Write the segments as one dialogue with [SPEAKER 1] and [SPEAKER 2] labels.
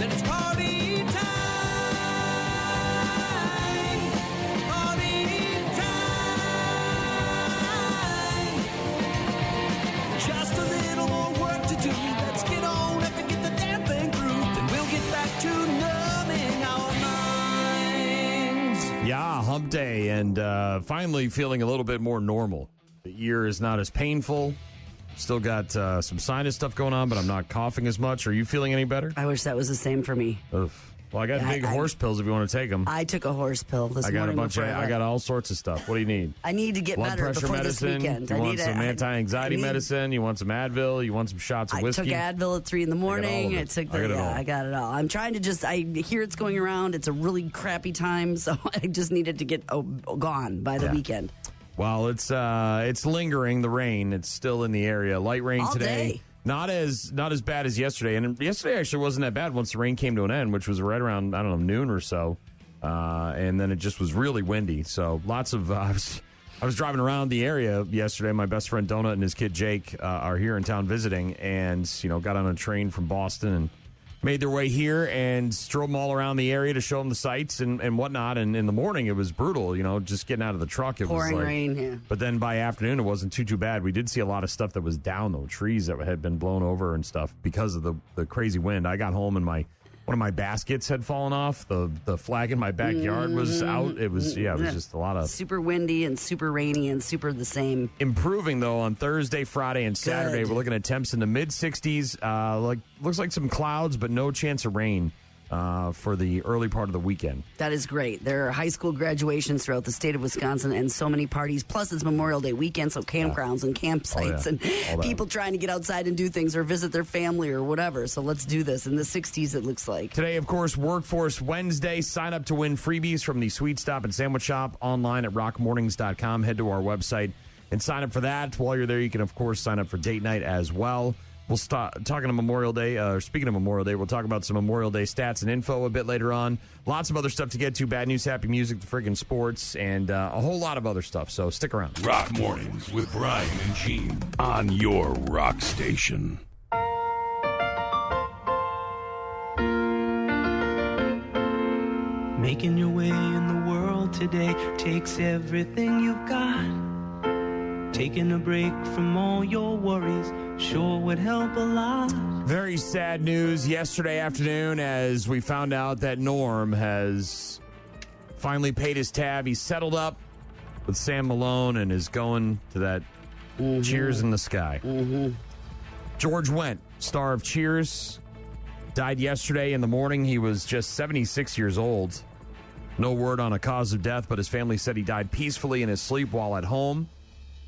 [SPEAKER 1] then it's party time. Party time. Just a little more work to do. Let's get on up and get the damn thing through. Then we'll get back to numbing our minds.
[SPEAKER 2] Yeah, hump day, and finally feeling a little bit more normal. The ear is not as painful. Still got some sinus stuff going on, but I'm not coughing as much. Are you feeling any better?
[SPEAKER 3] I wish that was the same for me.
[SPEAKER 2] Ugh. Well, I got big horse pills if you want to take them.
[SPEAKER 3] I took a horse pill this
[SPEAKER 2] I got
[SPEAKER 3] morning.
[SPEAKER 2] I got all sorts of stuff. What do you need?
[SPEAKER 3] I need to get
[SPEAKER 2] Blood
[SPEAKER 3] better
[SPEAKER 2] pressure
[SPEAKER 3] before
[SPEAKER 2] medicine.
[SPEAKER 3] this weekend.
[SPEAKER 2] You want some anti-anxiety medicine? You want some Advil? You want some shots of whiskey?
[SPEAKER 3] I took Advil at 3 in the morning. I got it all. I'm trying to I hear it's going around. It's a really crappy time, so I just needed to get gone by the weekend.
[SPEAKER 2] Well, it's lingering. The rain, it's still in the area. Light rain
[SPEAKER 3] all
[SPEAKER 2] today.
[SPEAKER 3] Day.
[SPEAKER 2] Not as bad as yesterday. And yesterday actually wasn't that bad once the rain came to an end, which was right around, I don't know, noon or so. And then it just was really windy. So lots of I was driving around the area yesterday. My best friend Donut and his kid Jake are here in town visiting, and got on a train from Boston and made their way here and drove them all around the area to show them the sights and whatnot. And in the morning, it was brutal, just getting out of the truck. It
[SPEAKER 3] pouring
[SPEAKER 2] was
[SPEAKER 3] rain, yeah.
[SPEAKER 2] But then by afternoon, it wasn't too bad. We did see a lot of stuff that was down, though, trees that had been blown over and stuff because of the crazy wind. I got home and one of my baskets had fallen off. The flag in my backyard was out. It was just a lot of
[SPEAKER 3] super windy and super rainy and super the same.
[SPEAKER 2] Improving though on Thursday, Friday, and Saturday.
[SPEAKER 3] Good.
[SPEAKER 2] We're looking at temps in the mid 60s. Looks like some clouds, but no chance of rain for the early part of the weekend.
[SPEAKER 3] That is great. There are high school graduations throughout the state of Wisconsin and so many parties. Plus, it's Memorial Day weekend, so campgrounds and campsites and people trying to get outside and do things or visit their family or whatever. So let's do this. In the 60s, it looks like.
[SPEAKER 2] Today, of course, Workforce Wednesday. Sign up to win freebies from the Sweet Stop and Sandwich Shop online at rockmornings.com. Head to our website and sign up for that. While you're there, you can, of course, sign up for date night as well. We'll start talking to Memorial Day. Speaking of Memorial Day, we'll talk about some Memorial Day stats and info a bit later on. Lots of other stuff to get to. Bad news, happy music, the friggin' sports, and a whole lot of other stuff. So stick around.
[SPEAKER 4] Rock Mornings with Brian and Gene on your rock station.
[SPEAKER 5] Making your way in the world today takes everything you've got. Taking a break from all your worries sure would help a lot.
[SPEAKER 2] Very sad news yesterday afternoon as we found out that Norm has finally paid his tab. He's settled up with Sam Malone and is going to that Cheers in the Sky. George Wendt, star of Cheers, died yesterday in the morning. He was just 76 years old. No word on a cause of death, but his family said he died peacefully in his sleep while at home.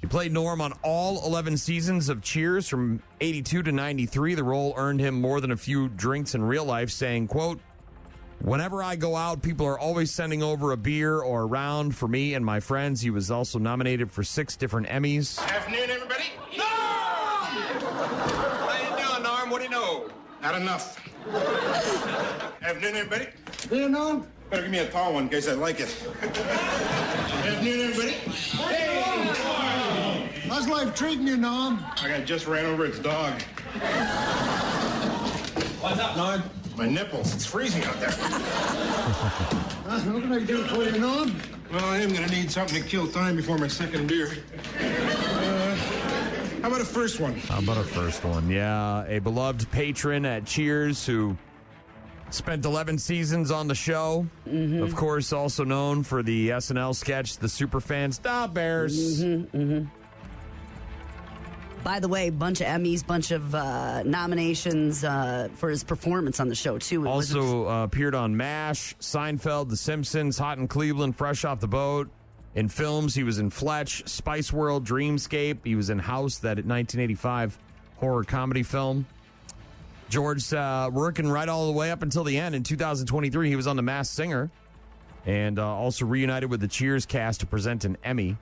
[SPEAKER 2] He played Norm on all 11 seasons of Cheers from 82 to 93. The role earned him more than a few drinks in real life, saying, quote, "Whenever I go out, people are always sending over a beer or a round for me and my friends." He was also nominated for 6 different Emmys.
[SPEAKER 6] Afternoon, everybody. Norm! How you doing, Norm? What do you know? Not enough. Afternoon, everybody. Hey, Norm. Better give me a tall one in case I like it. Afternoon, everybody. Hey!
[SPEAKER 7] How's life treating you, Norm?
[SPEAKER 6] I just ran over its dog.
[SPEAKER 7] What's up, Norm?
[SPEAKER 6] My nipples. It's freezing out there.
[SPEAKER 7] What can I do for you, Norm?
[SPEAKER 6] Well, I am going to need something to kill time before my second beer. How about a first one?
[SPEAKER 2] Yeah, a beloved patron at Cheers who spent 11 seasons on the show. Of course, also known for the SNL sketch, The Superfan Stop Bears.
[SPEAKER 3] By the way, bunch of Emmys, bunch of nominations for his performance on the show, too.
[SPEAKER 2] Also appeared on MASH, Seinfeld, The Simpsons, Hot in Cleveland, Fresh Off the Boat. In films, he was in Fletch, Spice World, Dreamscape. He was in House, that 1985 horror comedy film. George working right all the way up until the end. In 2023, he was on The Masked Singer and also reunited with the Cheers cast to present an Emmy.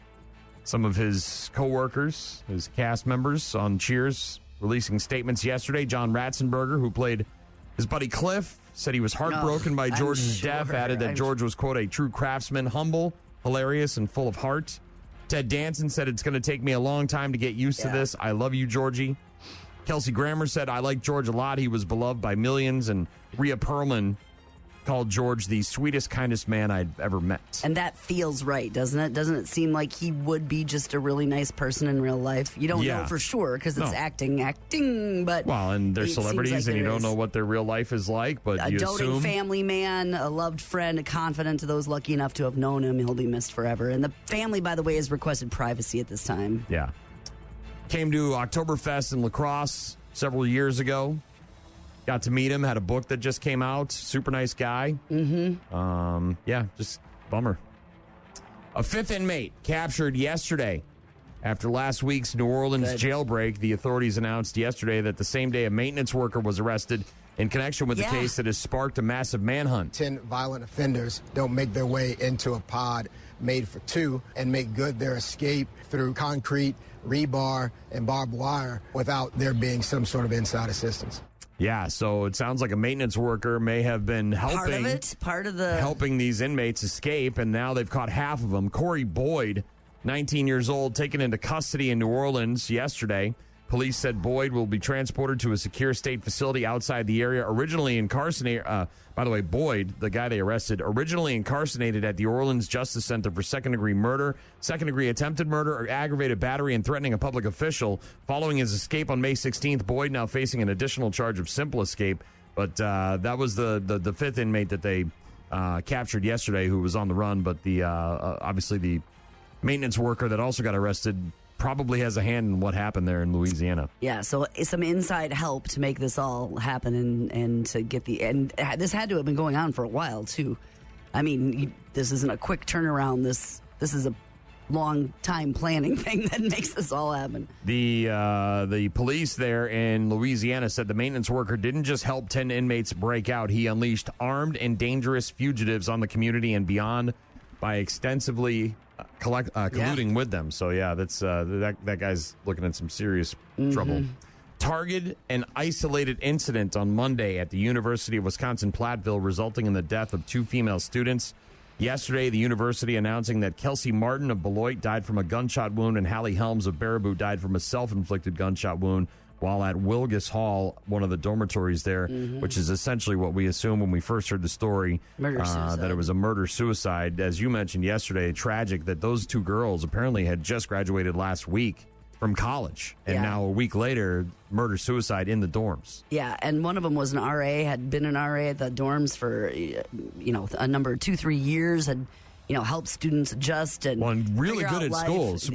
[SPEAKER 2] Some of his co-workers, his cast members on Cheers, releasing statements yesterday. John Ratzenberger, who played his buddy Cliff, said he was heartbroken by George's death, added that George was, quote, a true craftsman, humble, hilarious, and full of heart. Ted Danson said, "It's going to take me a long time to get used to this. I love you, Georgie." Kelsey Grammer said, I like George a lot. He was beloved by millions. And Rhea Perlman called George the sweetest, kindest man I'd ever met.
[SPEAKER 3] And that feels right, doesn't it? Doesn't it seem like he would be just a really nice person in real life? You don't know for sure because it's acting, but...
[SPEAKER 2] Well, and they're celebrities and you don't know what their real life is like, but you assume...
[SPEAKER 3] A doting family man, a loved friend, a confidant to those lucky enough to have known him. He'll be missed forever. And the family, by the way, has requested privacy at this time.
[SPEAKER 2] Yeah. Came to Oktoberfest in La Crosse several years ago. Got to meet him, had a book that just came out. Super nice guy. Just bummer. A fifth inmate captured yesterday. After last week's New Orleans jailbreak, the authorities announced yesterday that the same day a maintenance worker was arrested in connection with the case that has sparked a massive manhunt.
[SPEAKER 8] 10 violent offenders don't make their way into a pod made for two and make good their escape through concrete, rebar, and barbed wire without there being some sort of inside assistance.
[SPEAKER 2] Yeah, so it sounds like a maintenance worker may have been helping helping these inmates escape, and now they've caught half of them. Corey Boyd, 19 years old, taken into custody in New Orleans yesterday. Police said Boyd will be transported to a secure state facility outside the area. Originally incarcerated, by the way, Boyd, the guy they arrested, originally incarcerated at the Orleans Justice Center for second-degree murder, second-degree attempted murder, or aggravated battery and threatening a public official. Following his escape on May 16th, Boyd now facing an additional charge of simple escape. But that was the fifth inmate that they captured yesterday who was on the run. But the obviously the maintenance worker that also got arrested probably has a hand in what happened there in Louisiana.
[SPEAKER 3] Yeah, so some inside help to make this all happen and to get and this had to have been going on for a while too. I mean, this isn't a quick turnaround. This is a long time planning thing that makes this all happen.
[SPEAKER 2] The police there in Louisiana said the maintenance worker didn't just help 10 inmates break out. He unleashed armed and dangerous fugitives on the community and beyond by extensively colluding with them. So that's that guy's looking at some serious trouble. Targeted an isolated incident on Monday at the University of Wisconsin-Platteville, resulting in the death of 2 female students. Yesterday, the university announcing that Kelsey Martin of Beloit died from a gunshot wound and Hallie Helms of Baraboo died from a self-inflicted gunshot wound while at Wilgus Hall, one of the dormitories there, which is essentially what we assumed when we first heard the story, that it was a murder-suicide. As you mentioned yesterday, tragic that those 2 girls apparently had just graduated last week from college, and now a week later, murder-suicide in the dorms.
[SPEAKER 3] Yeah, and one of them was an RA, had been an RA at the dorms for, a number of 2-3 years, had, helped students adjust and
[SPEAKER 2] really good at schools,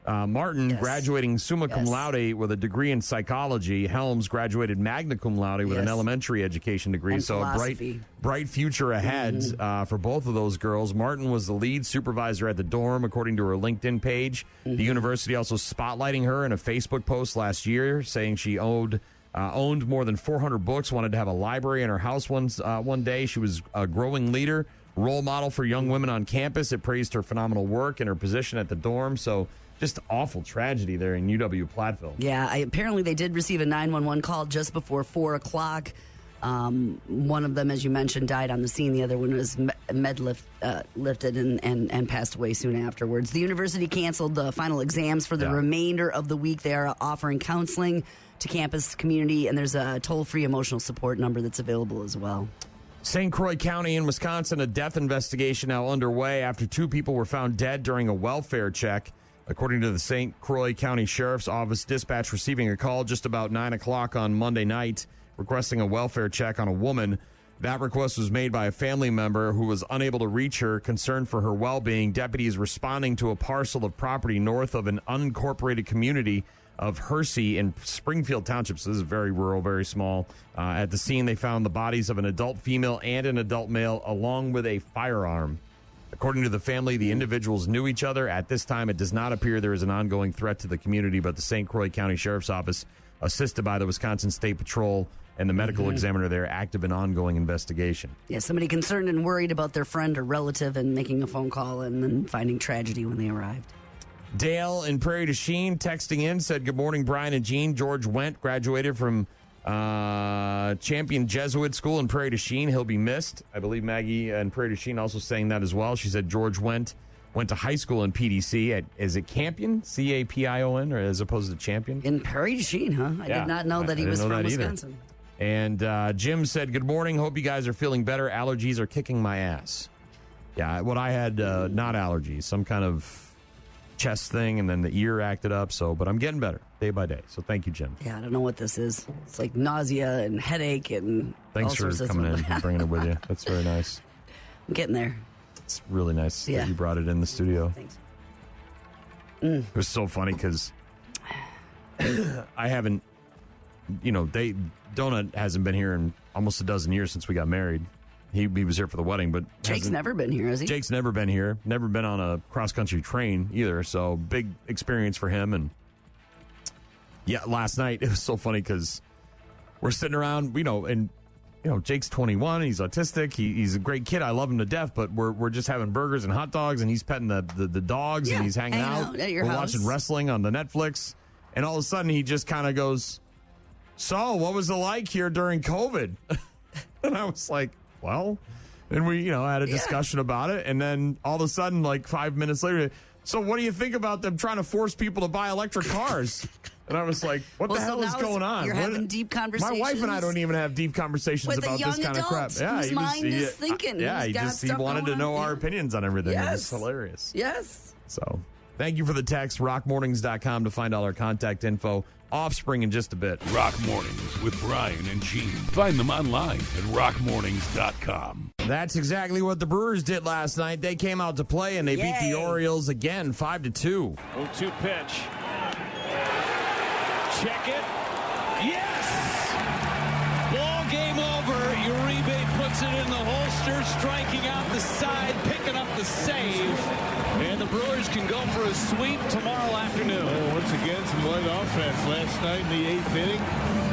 [SPEAKER 2] Martin graduating summa cum laude with a degree in psychology. Helms graduated magna cum laude with an elementary education degree.
[SPEAKER 3] And
[SPEAKER 2] so
[SPEAKER 3] philosophy.
[SPEAKER 2] A bright future ahead for both of those girls. Martin was the lead supervisor at the dorm, according to her LinkedIn page. The university also spotlighting her in a Facebook post last year, saying she owned more than 400 books, wanted to have a library in her house one day. She was a growing leader, role model for young women on campus. It praised her phenomenal work and her position at the dorm. So just awful tragedy there in UW-Platteville. Yeah,
[SPEAKER 3] apparently they did receive a 911 call just before 4 o'clock. One of them, as you mentioned, died on the scene. The other one was lifted and passed away soon afterwards. The university canceled the final exams for the remainder of the week. They are offering counseling to campus community, and there's a toll-free emotional support number that's available as well.
[SPEAKER 2] St. Croix County in Wisconsin, a death investigation now underway after 2 people were found dead during a welfare check. According to the St. Croix County Sheriff's Office, dispatch receiving a call just about 9 o'clock on Monday night requesting a welfare check on a woman. That request was made by a family member who was unable to reach her, concerned for her well-being. Deputies responding to a parcel of property north of an unincorporated community of Hersey in Springfield Township. So this is very rural, very small. At the scene, they found the bodies of an adult female and an adult male, along with a firearm. According to the family, the individuals knew each other. At this time, it does not appear there is an ongoing threat to the community, but the St. Croix County Sheriff's Office, assisted by the Wisconsin State Patrol and the medical examiner there, active in ongoing investigation.
[SPEAKER 3] Yeah, somebody concerned and worried about their friend or relative and making a phone call and then finding tragedy when they arrived.
[SPEAKER 2] Dale in Prairie du Chien texting in said, "Good morning, Brian and Jean. George Wendt graduated from Champion Jesuit School in Prairie du Chien. He'll be missed." I believe Maggie in Prairie du Chien also saying that as well. She said George Wendt went to high school in PDC is it Campion? Capion, or as opposed to Champion?
[SPEAKER 3] In Prairie du Chien, huh? I did not know that he was from Wisconsin.
[SPEAKER 2] And Jim said, good morning. Hope you guys are feeling better. Allergies are kicking my ass. Yeah, what I had, not allergies, some kind of chest thing, and then the ear acted up. But I'm getting better day by day. So thank you, Jim.
[SPEAKER 3] Yeah, I don't know what this is. It's like nausea and headache and
[SPEAKER 2] thanks for coming in and bringing it with you. That's very nice.
[SPEAKER 3] I'm getting there.
[SPEAKER 2] It's really nice that you brought it in the studio.
[SPEAKER 3] Thanks.
[SPEAKER 2] It was so funny because I haven't, Donut hasn't been here in almost a dozen years since we got married. He was here for the wedding, but
[SPEAKER 3] Jake's never been here, has he?
[SPEAKER 2] Jake's never been here. Never been on a cross-country train either, so big experience for him. And, last night it was so funny because we're sitting around, and Jake's 21. He's autistic. He's a great kid. I love him to death, but we're just having burgers and hot dogs, and he's petting the dogs, and he's hanging out.
[SPEAKER 3] At your
[SPEAKER 2] we're
[SPEAKER 3] house.
[SPEAKER 2] watching wrestling on the Netflix, and all of a sudden he just kind of goes, so what was it like here during COVID? And I was like, well, and we, had a discussion about it. And then all of a sudden, like 5 minutes later, so what do you think about them trying to force people to buy electric cars? And I was like, what the hell is going on?
[SPEAKER 3] You're having deep conversations.
[SPEAKER 2] My wife and I don't even have deep conversations
[SPEAKER 3] with
[SPEAKER 2] about this kind of crap.
[SPEAKER 3] Yeah, whose mind is thinking.
[SPEAKER 2] He wanted to know our opinions on everything. Yes. It was hilarious.
[SPEAKER 3] Yes.
[SPEAKER 2] So thank you for the text, rockmornings.com to find all our contact info. Offspring in just a bit.
[SPEAKER 4] Rock Mornings with Brian and Gene. Find them online at rockmornings.com.
[SPEAKER 2] That's exactly what the Brewers did last night. They came out to play and they beat the Orioles again, 5-2.
[SPEAKER 9] 0-2 pitch. Check it. Yes! Ball game over. Uribe puts it in the holster, striking out the side, picking up the save. And the Brewers can go for a sweep tomorrow afternoon.
[SPEAKER 10] Once again, some light offense last night in the 8th inning.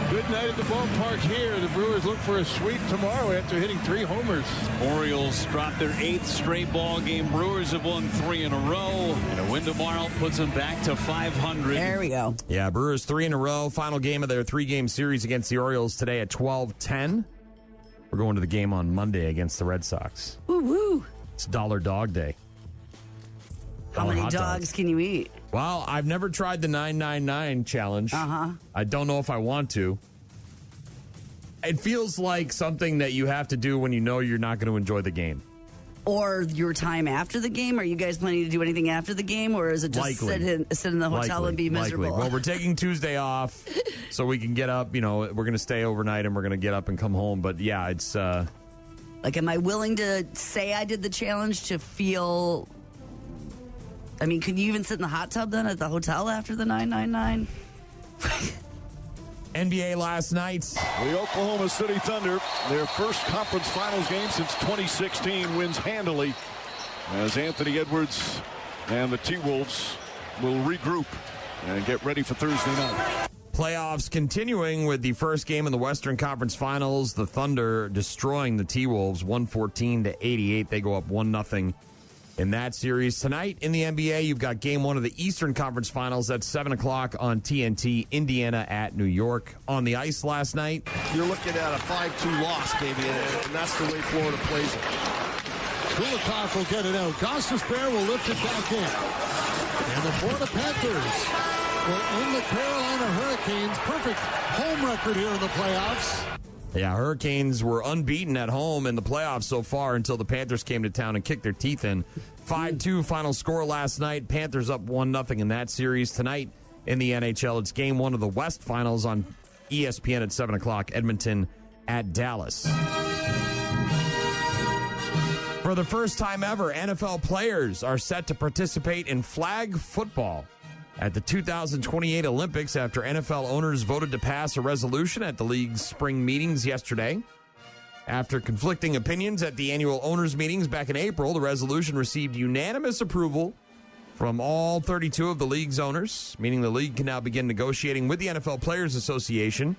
[SPEAKER 10] Good night at the ballpark here. The Brewers look for a sweep tomorrow after hitting 3 homers.
[SPEAKER 9] Orioles dropped their 8th straight ball game. Brewers have won 3 in a row. And a win tomorrow puts them back to 500.
[SPEAKER 3] There we go.
[SPEAKER 2] Yeah, Brewers 3 in a row. Final game of their 3-game series against the Orioles today at 12:10. We're going to the game on Monday against the Red Sox.
[SPEAKER 3] Woo-woo.
[SPEAKER 2] It's Dollar Dog Day.
[SPEAKER 3] How many dogs can you eat?
[SPEAKER 2] Well, I've never tried the 999 challenge. I don't know if I want to. It feels like something that you have to do when you know you're not going to enjoy the game.
[SPEAKER 3] Or your time after the game? Are you guys planning to do anything after the game? Or is it just sit in the hotel and be miserable?
[SPEAKER 2] Well, we're taking Tuesday off so we can get up. We're going to stay overnight and we're going to get up and come home. But yeah, it's...
[SPEAKER 3] Like, am I willing to say I did the challenge to feel... I mean, could you even sit in the hot tub then at the hotel after the 999?
[SPEAKER 2] NBA last night.
[SPEAKER 11] The Oklahoma City Thunder, their first conference finals game since 2016, wins handily as Anthony Edwards and the T-Wolves will regroup and get ready for Thursday night.
[SPEAKER 2] Playoffs continuing with the first game in the Western Conference Finals. The Thunder destroying the T-Wolves 114-88. They go up 1-0 in that series. Tonight in the NBA, you've got game 1 of the Eastern Conference Finals at 7 o'clock on TNT. Indiana at New York. On the ice last night.
[SPEAKER 12] You're looking at a 5-2 loss, maybe, and that's the way Florida plays it.
[SPEAKER 7] Kulikov will get it out. Gostisbehere will lift it back in. And the Florida Panthers will end the Carolina Hurricanes. Perfect home record here in the playoffs.
[SPEAKER 2] Yeah, Hurricanes were unbeaten at home in the playoffs so far until the Panthers came to town and kicked their teeth in. 5-2 final score last night. Panthers up 1-0 in that series. Tonight in the NHL, it's game 1 of the West Finals on ESPN at 7 o'clock. Edmonton at Dallas. For the first time ever, NFL players are set to participate in flag football at the 2028 Olympics after NFL owners voted to pass a resolution at the league's spring meetings yesterday. After conflicting opinions at the annual owners' meetings back in April, the resolution received unanimous approval from all 32 of the league's owners, meaning the league can now begin negotiating with the NFL Players Association,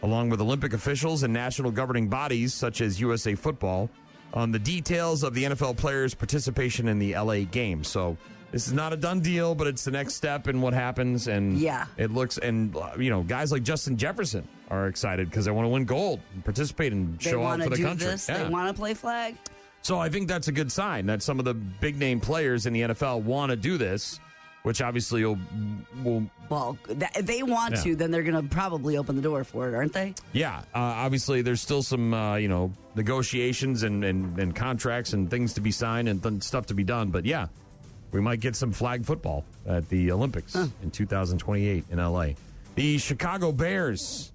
[SPEAKER 2] along with Olympic officials and national governing bodies such as USA Football, on the details of the NFL players' participation in the LA Games. So this is not a done deal, but it's the next step in what happens. And it looks, and guys like Justin Jefferson are excited because they want to win gold and participate and show out for the country.
[SPEAKER 3] They want to play flag.
[SPEAKER 2] So I think that's a good sign that some of the big name players in the NFL want to do this, which obviously will
[SPEAKER 3] Well, if they want to, then they're going to probably open the door for it, aren't they?
[SPEAKER 2] Yeah. Obviously, there's still some, negotiations and contracts and things to be signed and stuff to be done. But, yeah, we might get some flag football at the Olympics in 2028 in L.A. The Chicago Bears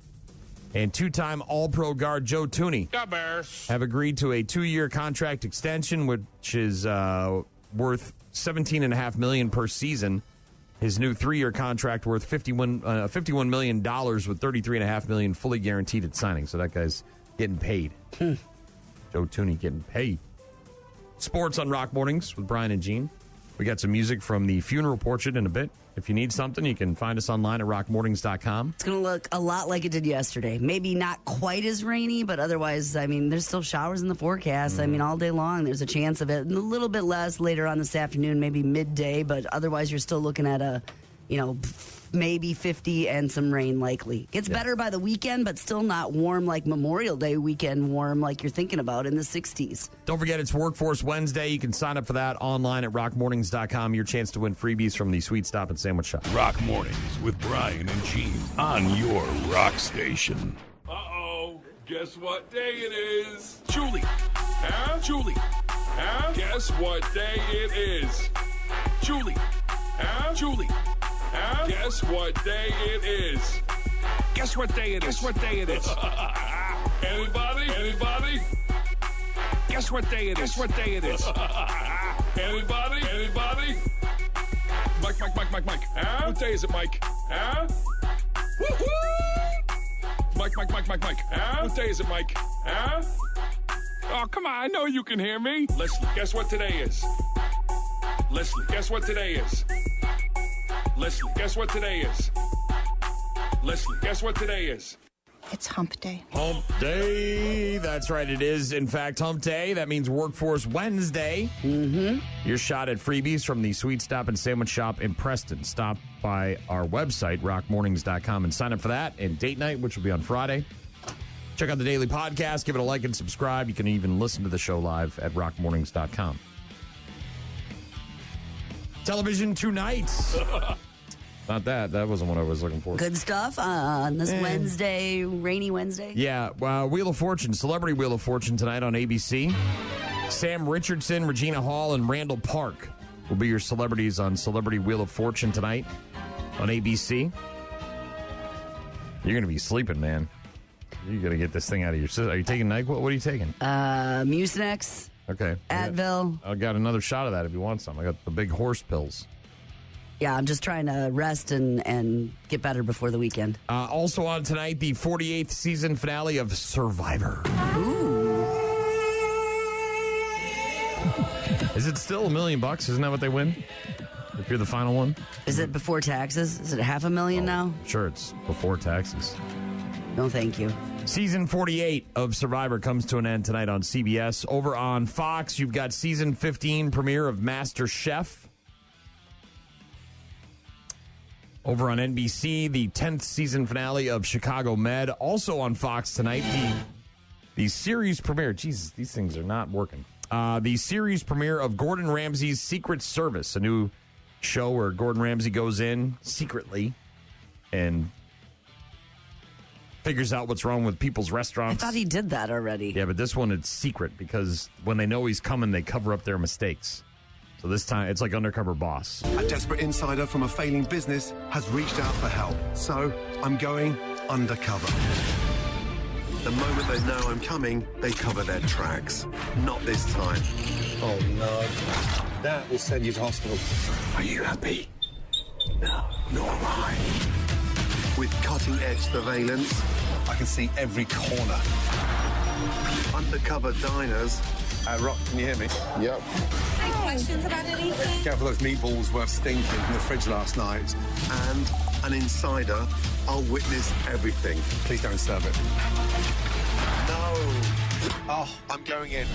[SPEAKER 2] and two-time All-Pro guard Joe Thuney have agreed to a 2-year contract extension, which is worth $17.5 million per season. His new 3-year contract worth $51 million with $33.5 million fully guaranteed at signing. So that guy's getting paid. Joe Thuney getting paid. Sports on Rock Mornings with Brian and Gene. We got some music from the funeral portrait in a bit. If you need something, you can find us online at rockmornings.com.
[SPEAKER 3] It's going to look a lot like it did yesterday. Maybe not quite as rainy, but otherwise, there's still showers in the forecast. All day long, there's a chance of it. And a little bit less later on this afternoon, maybe midday, but otherwise, you're still looking at maybe 50 and some rain likely. Gets better by the weekend, but still not warm like Memorial Day weekend warm like you're thinking about in the 60s.
[SPEAKER 2] Don't forget, it's Workforce Wednesday. You can sign up for that online at rockmornings.com. Your chance to win freebies from the Sweet Stop and Sandwich Shop.
[SPEAKER 4] Rock Mornings with Brian and Gene on your rock station.
[SPEAKER 13] Uh-oh. Guess what day it is? Julie. Huh? Julie. Huh? Guess what day it is? Julie. Huh? Julie. Huh? Guess what day it is? Guess what day it is? Guess what day it is? Anybody? Anybody? Guess what day it is? Guess what day it is? Anybody? Anybody? Mike. Huh? What day is it, Mike? Huh? Woo-hoo! Mike. Huh? What day is it, Mike? Huh? Oh, come on. I know you can hear me. Leslie, guess what today is? Leslie, guess what today is? Leslie, guess what today is? Leslie, guess what today is?
[SPEAKER 14] It's hump day.
[SPEAKER 2] Hump day. That's right. It is, in fact, hump day. That means Workforce Wednesday.
[SPEAKER 3] Mm-hmm.
[SPEAKER 2] Your shot at freebies from the Sweet Stop and Sandwich Shop in Preston. Stop by our website, rockmornings.com, and sign up for that. And date night, which will be on Friday. Check out the daily podcast. Give it a like and subscribe. You can even listen to the show live at rockmornings.com. Television tonight. Not that. That wasn't what I was looking for.
[SPEAKER 3] Good stuff on this Wednesday, rainy Wednesday.
[SPEAKER 2] Yeah. Wheel of Fortune, Celebrity Wheel of Fortune tonight on ABC. Sam Richardson, Regina Hall, and Randall Park will be your celebrities on Celebrity Wheel of Fortune tonight on ABC. You're going to be sleeping, man. You're going to get this thing out of your system. Are you taking NyQuil? What are you taking?
[SPEAKER 3] Mucinex.
[SPEAKER 2] Okay.
[SPEAKER 3] Advil.
[SPEAKER 2] I got another shot of that if you want some. I got the big horse pills.
[SPEAKER 3] Yeah, I'm just trying to rest and get better before the weekend.
[SPEAKER 2] Also on tonight, the 48th season finale of Survivor.
[SPEAKER 3] Ooh.
[SPEAKER 2] Is it still $1 million? Isn't that what they win? If you're the final one?
[SPEAKER 3] Is it before taxes? Is it $500,000 now?
[SPEAKER 2] Sure, it's before taxes.
[SPEAKER 3] No, thank you.
[SPEAKER 2] Season 48 of Survivor comes to an end tonight on CBS. Over on Fox, you've got season 15 premiere of Master Chef. Over on NBC, the 10th season finale of Chicago Med. Also on Fox tonight, the series premiere. Jesus, these things are not working. The series premiere of Gordon Ramsay's Secret Service, a new show where Gordon Ramsay goes in secretly and figures out what's wrong with people's restaurants.
[SPEAKER 3] I thought he did that already.
[SPEAKER 2] Yeah, but this one, it's secret because when they know he's coming, they cover up their mistakes. So this time, it's like Undercover Boss.
[SPEAKER 15] A desperate insider from a failing business has reached out for help. So I'm going undercover. The moment they know I'm coming, they cover their tracks. Not this time.
[SPEAKER 12] Oh, no. That will send you to hospital.
[SPEAKER 15] Are you happy? No, nor am I. With cutting-edge surveillance,
[SPEAKER 12] I can see every corner.
[SPEAKER 15] Undercover diners.
[SPEAKER 12] Rock, can you hear me? Yep.
[SPEAKER 16] Any questions about anything?
[SPEAKER 12] Careful, those meatballs were stinking from the fridge last night.
[SPEAKER 15] And an insider, I'll witness everything.
[SPEAKER 12] Please don't serve it.
[SPEAKER 15] No.
[SPEAKER 12] Oh, I'm going in.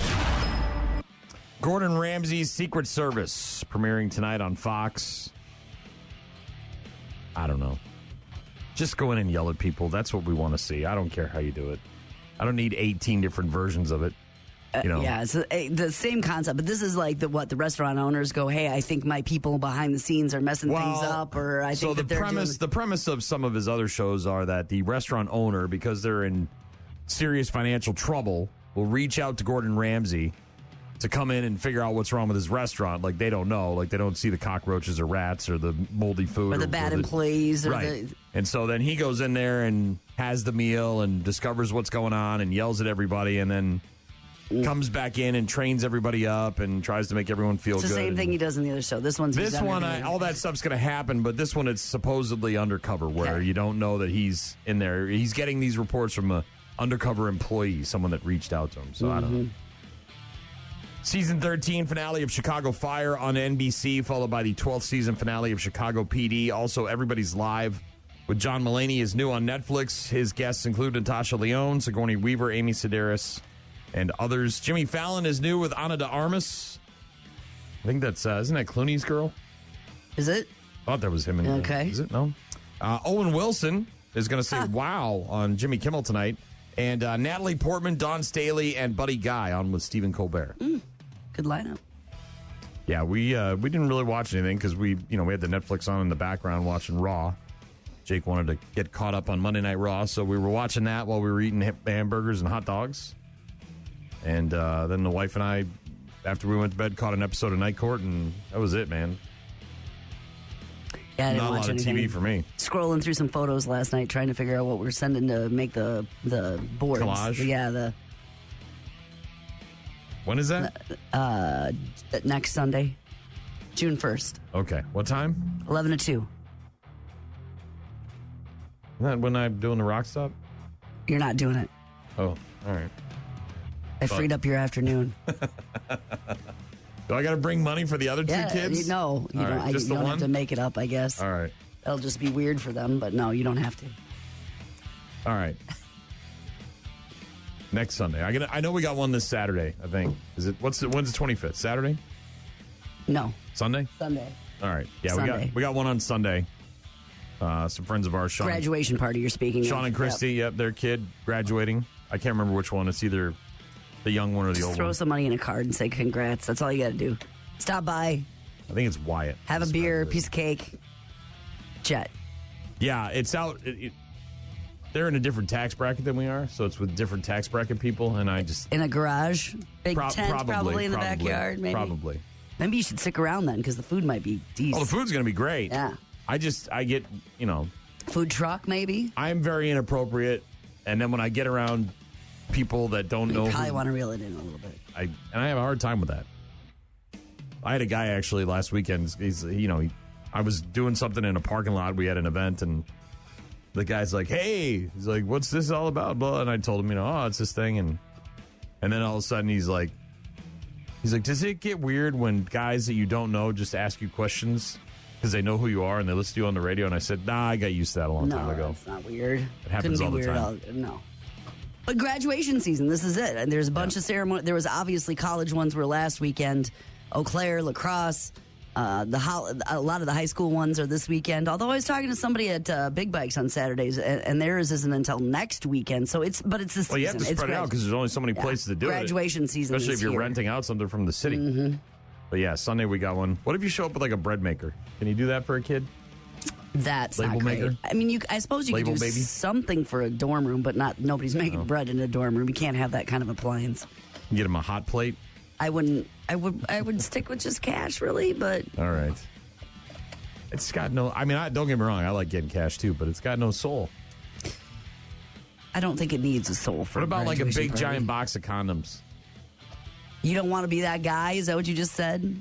[SPEAKER 2] Gordon Ramsay's Secret Service, premiering tonight on Fox. I don't know. Just go in and yell at people. That's what we want to see. I don't care how you do it. I don't need 18 different versions of it.
[SPEAKER 3] Yeah, it's the same concept, but this is like the restaurant owners go, hey, I think my people behind the scenes are messing things up, or I think that they're
[SPEAKER 2] the premise of some of his other shows are that the restaurant owner, because they're in serious financial trouble, will reach out to Gordon Ramsay to come in and figure out what's wrong with his restaurant. Like, they don't know. Like, they don't see the cockroaches or rats or the moldy food.
[SPEAKER 3] Or the bad employees.
[SPEAKER 2] Right. And so then he goes in there and has the meal and discovers what's going on and yells at everybody and then comes back in and trains everybody up and tries to make everyone feel good.
[SPEAKER 3] It's the same thing he does in the other show. This one,
[SPEAKER 2] all that stuff's going to happen, but this one, it's supposedly undercover, where you don't know that he's in there. He's getting these reports from a undercover employee, someone that reached out to him. So I don't know. Season 13 finale of Chicago Fire on NBC, followed by the 12th season finale of Chicago PD. Also, Everybody's Live with John Mulaney is new on Netflix. His guests include Natasha Lyonne, Sigourney Weaver, Amy Sedaris, and others. Jimmy Fallon is new with Ana de Armas. I think that's, isn't that Clooney's girl?
[SPEAKER 3] Is it?
[SPEAKER 2] I thought that was him.
[SPEAKER 3] Okay.
[SPEAKER 2] Is it? No. Owen Wilson is going to say wow on Jimmy Kimmel tonight. And Natalie Portman, Dawn Staley, and Buddy Guy on with Stephen Colbert.
[SPEAKER 3] Good lineup.
[SPEAKER 2] Yeah, we didn't really watch anything because we had the Netflix on in the background watching Raw. Jake wanted to get caught up on Monday Night Raw, so we were watching that while we were eating hamburgers and hot dogs. And then the wife and I, after we went to bed, caught an episode of Night Court, and that was it, man.
[SPEAKER 3] Yeah, I didn't
[SPEAKER 2] Not
[SPEAKER 3] watch
[SPEAKER 2] a lot of TV for me.
[SPEAKER 3] Scrolling through some photos last night, trying to figure out what we're sending to make the boards.
[SPEAKER 2] Collage?
[SPEAKER 3] Yeah,
[SPEAKER 2] When is that?
[SPEAKER 3] Next Sunday, June 1st.
[SPEAKER 2] Okay. What time?
[SPEAKER 3] 11 to 2.
[SPEAKER 2] Isn't that when I'm doing the rock stop?
[SPEAKER 3] You're not doing it.
[SPEAKER 2] Oh, all right.
[SPEAKER 3] I freed up your afternoon.
[SPEAKER 2] Do I got to bring money for the other two kids?
[SPEAKER 3] No, you
[SPEAKER 2] All
[SPEAKER 3] don't.
[SPEAKER 2] right,
[SPEAKER 3] You
[SPEAKER 2] just the
[SPEAKER 3] don't
[SPEAKER 2] one?
[SPEAKER 3] have to make it up, I guess.
[SPEAKER 2] All right.
[SPEAKER 3] That'll just be weird for them, but no, you don't have to.
[SPEAKER 2] All right. Next Sunday. I know we got one this Saturday, I think. When's the 25th? Saturday?
[SPEAKER 3] No.
[SPEAKER 2] Sunday?
[SPEAKER 3] Sunday.
[SPEAKER 2] All right. Yeah,
[SPEAKER 3] Sunday.
[SPEAKER 2] we got one on Sunday. Some friends of ours, Sean.
[SPEAKER 3] Graduation party you're speaking of.
[SPEAKER 2] Sean and Christy, yep, their kid graduating. I can't remember which one. It's either the young one or the old one.
[SPEAKER 3] Throw some money in a card and say congrats. That's all you got to do. Stop by.
[SPEAKER 2] I think it's Wyatt.
[SPEAKER 3] Have a beer, piece of cake. Jet.
[SPEAKER 2] Yeah, it's out. They're in a different tax bracket than we are, so it's with different tax bracket people, and I just...
[SPEAKER 3] In a garage? Big tent, probably in the backyard, maybe?
[SPEAKER 2] Probably.
[SPEAKER 3] Maybe you should stick around then, because the food might be decent.
[SPEAKER 2] Oh, the food's going to be great.
[SPEAKER 3] Yeah.
[SPEAKER 2] I get,
[SPEAKER 3] Food truck, maybe?
[SPEAKER 2] I'm very inappropriate, and then when I get around people that don't know...
[SPEAKER 3] You probably want to reel it in a little bit.
[SPEAKER 2] I have a hard time with that. I had a guy actually last weekend. I was doing something in a parking lot. We had an event, and the guy's like, "Hey," he's like, "What's this all about?" Blah. And I told him, "Oh, it's this thing." And then all of a sudden, he's like, "Does it get weird when guys that you don't know just ask you questions because they know who you are and they listen to you on the radio?" And I said, "Nah, I got used to that a long time ago."
[SPEAKER 3] No, it's not weird.
[SPEAKER 2] It happens all the time.
[SPEAKER 3] No. But graduation season, this is it. And there's a bunch of ceremony. There was obviously college ones were last weekend. Eau Claire, lacrosse. A lot of the high school ones are this weekend. Although I was talking to somebody at Big Bikes on Saturdays, and theirs isn't until next weekend. So it's the season.
[SPEAKER 2] Well, you have to spread it out because there's only so many places to do
[SPEAKER 3] Graduation season,
[SPEAKER 2] especially if you're renting out something from the city.
[SPEAKER 3] Mm-hmm.
[SPEAKER 2] But yeah, Sunday we got one. What if you show up with like a bread maker? Can you do that for a kid?
[SPEAKER 3] That's
[SPEAKER 2] label
[SPEAKER 3] not great.
[SPEAKER 2] maker?
[SPEAKER 3] I mean, I suppose you could do something for a dorm room, but nobody's making bread in a dorm room. You can't have that kind of appliance.
[SPEAKER 2] You get them a hot plate.
[SPEAKER 3] I wouldn't. I would stick with just cash, really. But
[SPEAKER 2] all right. It's got no... I mean, don't get me wrong. I like getting cash, too, but it's got no soul.
[SPEAKER 3] I don't think it needs a soul for
[SPEAKER 2] What about like a big,
[SPEAKER 3] party.
[SPEAKER 2] giant box of condoms?
[SPEAKER 3] You don't want to be that guy? Is that what you just said?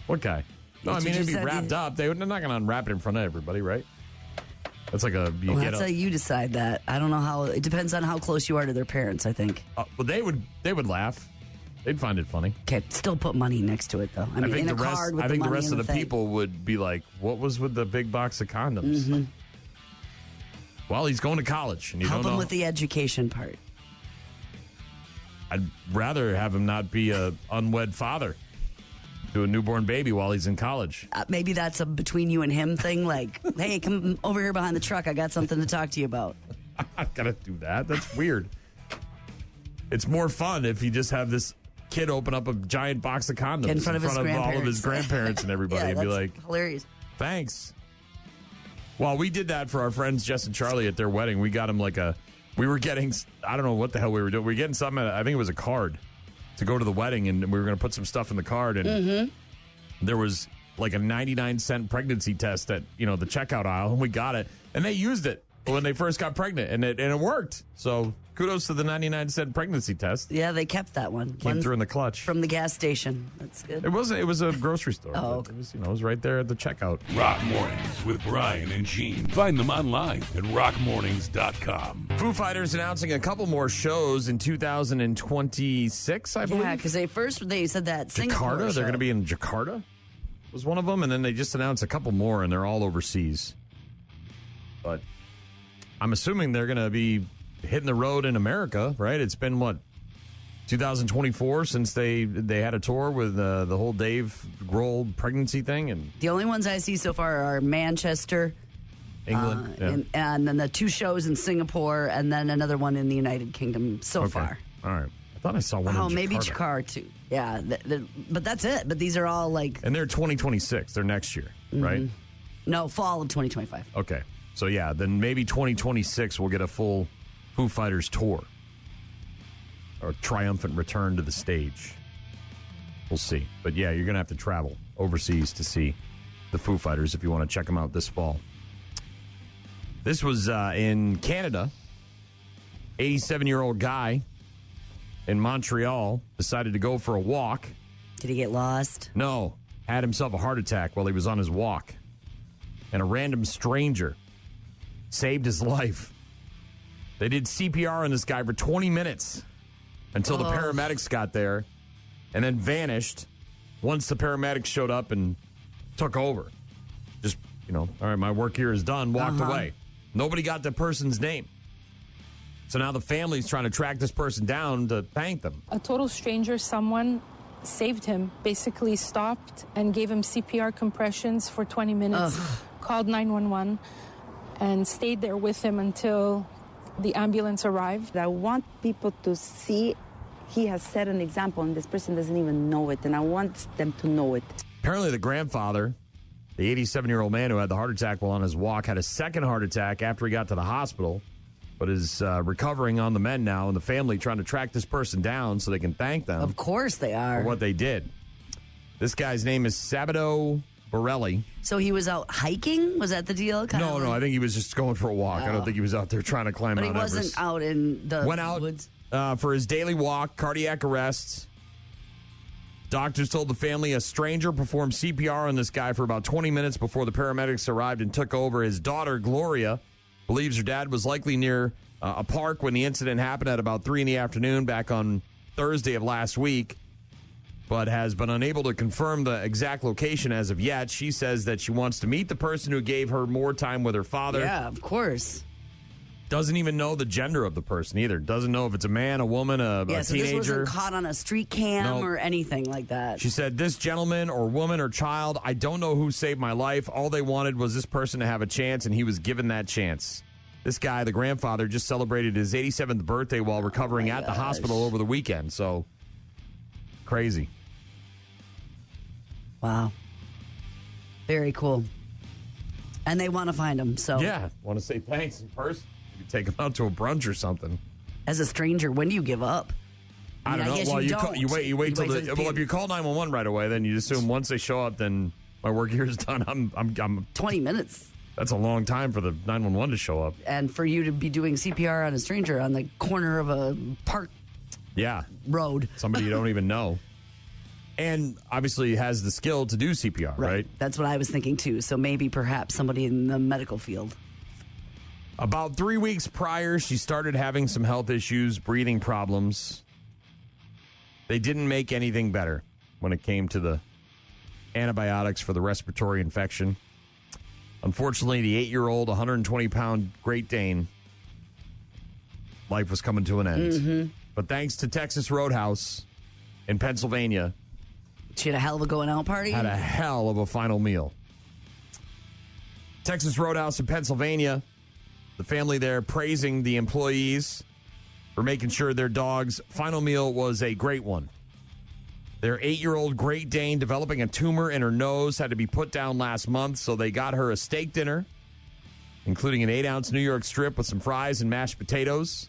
[SPEAKER 2] What guy? No, I mean, it'd be wrapped up. They're not going to unwrap it in front of everybody, right? That's like a...
[SPEAKER 3] That's how you decide that. I don't know how... It depends on how close you are to their parents, I think.
[SPEAKER 2] Well, they would laugh. They'd find it funny.
[SPEAKER 3] Okay, still put money next to it, though. I mean, in a card with the money. I think the rest of the
[SPEAKER 2] people would be like, what was with the big box of condoms?
[SPEAKER 3] Mm-hmm.
[SPEAKER 2] Well, he's going to college. And you
[SPEAKER 3] Help
[SPEAKER 2] don't
[SPEAKER 3] him
[SPEAKER 2] know.
[SPEAKER 3] with the education part.
[SPEAKER 2] I'd rather have him not be a unwed father to a newborn baby while he's in college.
[SPEAKER 3] Maybe that's a between you and him thing. Like, hey, come over here behind the truck. I got something to talk to you about.
[SPEAKER 2] I'm not going to do that. That's weird. It's more fun if you just have this kid open up a giant box of condoms
[SPEAKER 3] in front of
[SPEAKER 2] all of his grandparents and everybody
[SPEAKER 3] yeah,
[SPEAKER 2] and be like,
[SPEAKER 3] hilarious.
[SPEAKER 2] Thanks. Well, we did that for our friends Jess and Charlie at their wedding. We got them we were getting, I don't know what the hell we were doing. We were getting something, I think it was a card to go to the wedding, and we were going to put some stuff in the card. And there was like a 99-cent pregnancy test at, the checkout aisle, and we got it. And they used it when they first got pregnant, and it worked. So kudos to the 99-cent pregnancy test.
[SPEAKER 3] Yeah, they kept that one.
[SPEAKER 2] Came through in the clutch.
[SPEAKER 3] From the gas station. That's good.
[SPEAKER 2] It was a grocery store.
[SPEAKER 3] Oh, okay.
[SPEAKER 2] It was right there at the checkout.
[SPEAKER 4] Rock Mornings with Brian and Gene. Find them online at rockmornings.com.
[SPEAKER 2] Foo Fighters announcing a couple more shows in 2026, I believe.
[SPEAKER 3] Yeah, because they said that Singapore
[SPEAKER 2] Jakarta.
[SPEAKER 3] show.
[SPEAKER 2] They're going to be in Jakarta. Was one of them, and then they just announced a couple more, and they're all overseas. But I'm assuming they're going to be hitting the road in America, right? It's been, 2024 since they had a tour with the whole Dave Grohl pregnancy thing? And
[SPEAKER 3] the only ones I see so far are Manchester,
[SPEAKER 2] England,
[SPEAKER 3] and then the 2 shows in Singapore, and then another one in the United Kingdom so far.
[SPEAKER 2] All right. I thought I saw one in Jakarta.
[SPEAKER 3] Maybe Jakarta, too. Yeah, but that's it. But these are all like...
[SPEAKER 2] And they're 2026. They're next year, right?
[SPEAKER 3] No, fall of 2025.
[SPEAKER 2] Okay. So, yeah, then maybe 2026 we'll get a full Foo Fighters tour. Or triumphant return to the stage. We'll see. But, yeah, you're going to have to travel overseas to see the Foo Fighters if you want to check them out this fall. This was in Canada. 87-year-old guy in Montreal decided to go for a walk.
[SPEAKER 3] Did he get lost?
[SPEAKER 2] No. Had himself a heart attack while he was on his walk. And a random stranger saved his life. They did CPR on this guy for 20 minutes until the paramedics got there and then vanished once the paramedics showed up and took over. Just, all right, my work here is done, walked away. Nobody got the person's name. So now the family's trying to track this person down to thank them.
[SPEAKER 14] A total stranger, someone saved him, basically stopped and gave him CPR compressions for 20 minutes, called 911, and stayed there with him until the ambulance arrived.
[SPEAKER 17] I want people to see he has set an example, and this person doesn't even know it, and I want them to know it.
[SPEAKER 2] Apparently the grandfather, the 87-year-old man who had the heart attack while on his walk, had a second heart attack after he got to the hospital, but is recovering on the mend now, and the family trying to track this person down so they can thank them.
[SPEAKER 3] Of course they are.
[SPEAKER 2] For what they did. This guy's name is Sabato Borelli.
[SPEAKER 3] So he was out hiking? Was that the deal?
[SPEAKER 2] No, I think he was just going for a walk. I don't think he was out there trying to climb Mount Everest.
[SPEAKER 3] But he wasn't out in the
[SPEAKER 2] Went out
[SPEAKER 3] woods?
[SPEAKER 2] For his daily walk, cardiac arrest. Doctors told the family a stranger performed CPR on this guy for about 20 minutes before the paramedics arrived and took over. His daughter, Gloria, believes her dad was likely near a park when the incident happened at about 3 in the afternoon back on Thursday of last week, but has been unable to confirm the exact location as of yet. She says that she wants to meet the person who gave her more time with her father.
[SPEAKER 3] Yeah, of course.
[SPEAKER 2] Doesn't even know the gender of the person either. Doesn't know if it's a man, a woman, a
[SPEAKER 3] so
[SPEAKER 2] teenager.
[SPEAKER 3] This wasn't caught on a street cam or anything like that.
[SPEAKER 2] She said, this gentleman or woman or child, I don't know who saved my life. All they wanted was this person to have a chance, and he was given that chance. This guy, the grandfather, just celebrated his 87th birthday while recovering at the hospital over the weekend. So, crazy.
[SPEAKER 3] Wow. Very cool. And they want to find him, so.
[SPEAKER 2] Yeah, want to say thanks in person. You take him out to a brunch or something.
[SPEAKER 3] As a stranger, when do you give up?
[SPEAKER 2] I don't know. Well, you wait till if you call 911 right away, then you assume once they show up, then my work here is done. I'm
[SPEAKER 3] 20 minutes.
[SPEAKER 2] That's a long time for the 911 to show up.
[SPEAKER 3] And for you to be doing CPR on a stranger on the corner of a park road.
[SPEAKER 2] Somebody you don't even know. And obviously has the skill to do CPR, right?
[SPEAKER 3] That's what I was thinking too. So maybe perhaps somebody in the medical field.
[SPEAKER 2] About 3 weeks prior, she started having some health issues, breathing problems. They didn't make anything better when it came to the antibiotics for the respiratory infection. Unfortunately, the 8-year-old, 120-pound Great Dane, life was coming to an end.
[SPEAKER 3] Mm-hmm.
[SPEAKER 2] But thanks to Texas Roadhouse in Pennsylvania,
[SPEAKER 3] she had a hell of a going out party.
[SPEAKER 2] Had a hell of a final meal. Texas Roadhouse in Pennsylvania, the family there praising the employees for making sure their dog's final meal was a great one. Their 8-year-old Great Dane developing a tumor in her nose had to be put down last month, so they got her a steak dinner, including an 8-ounce New York strip with some fries and mashed potatoes.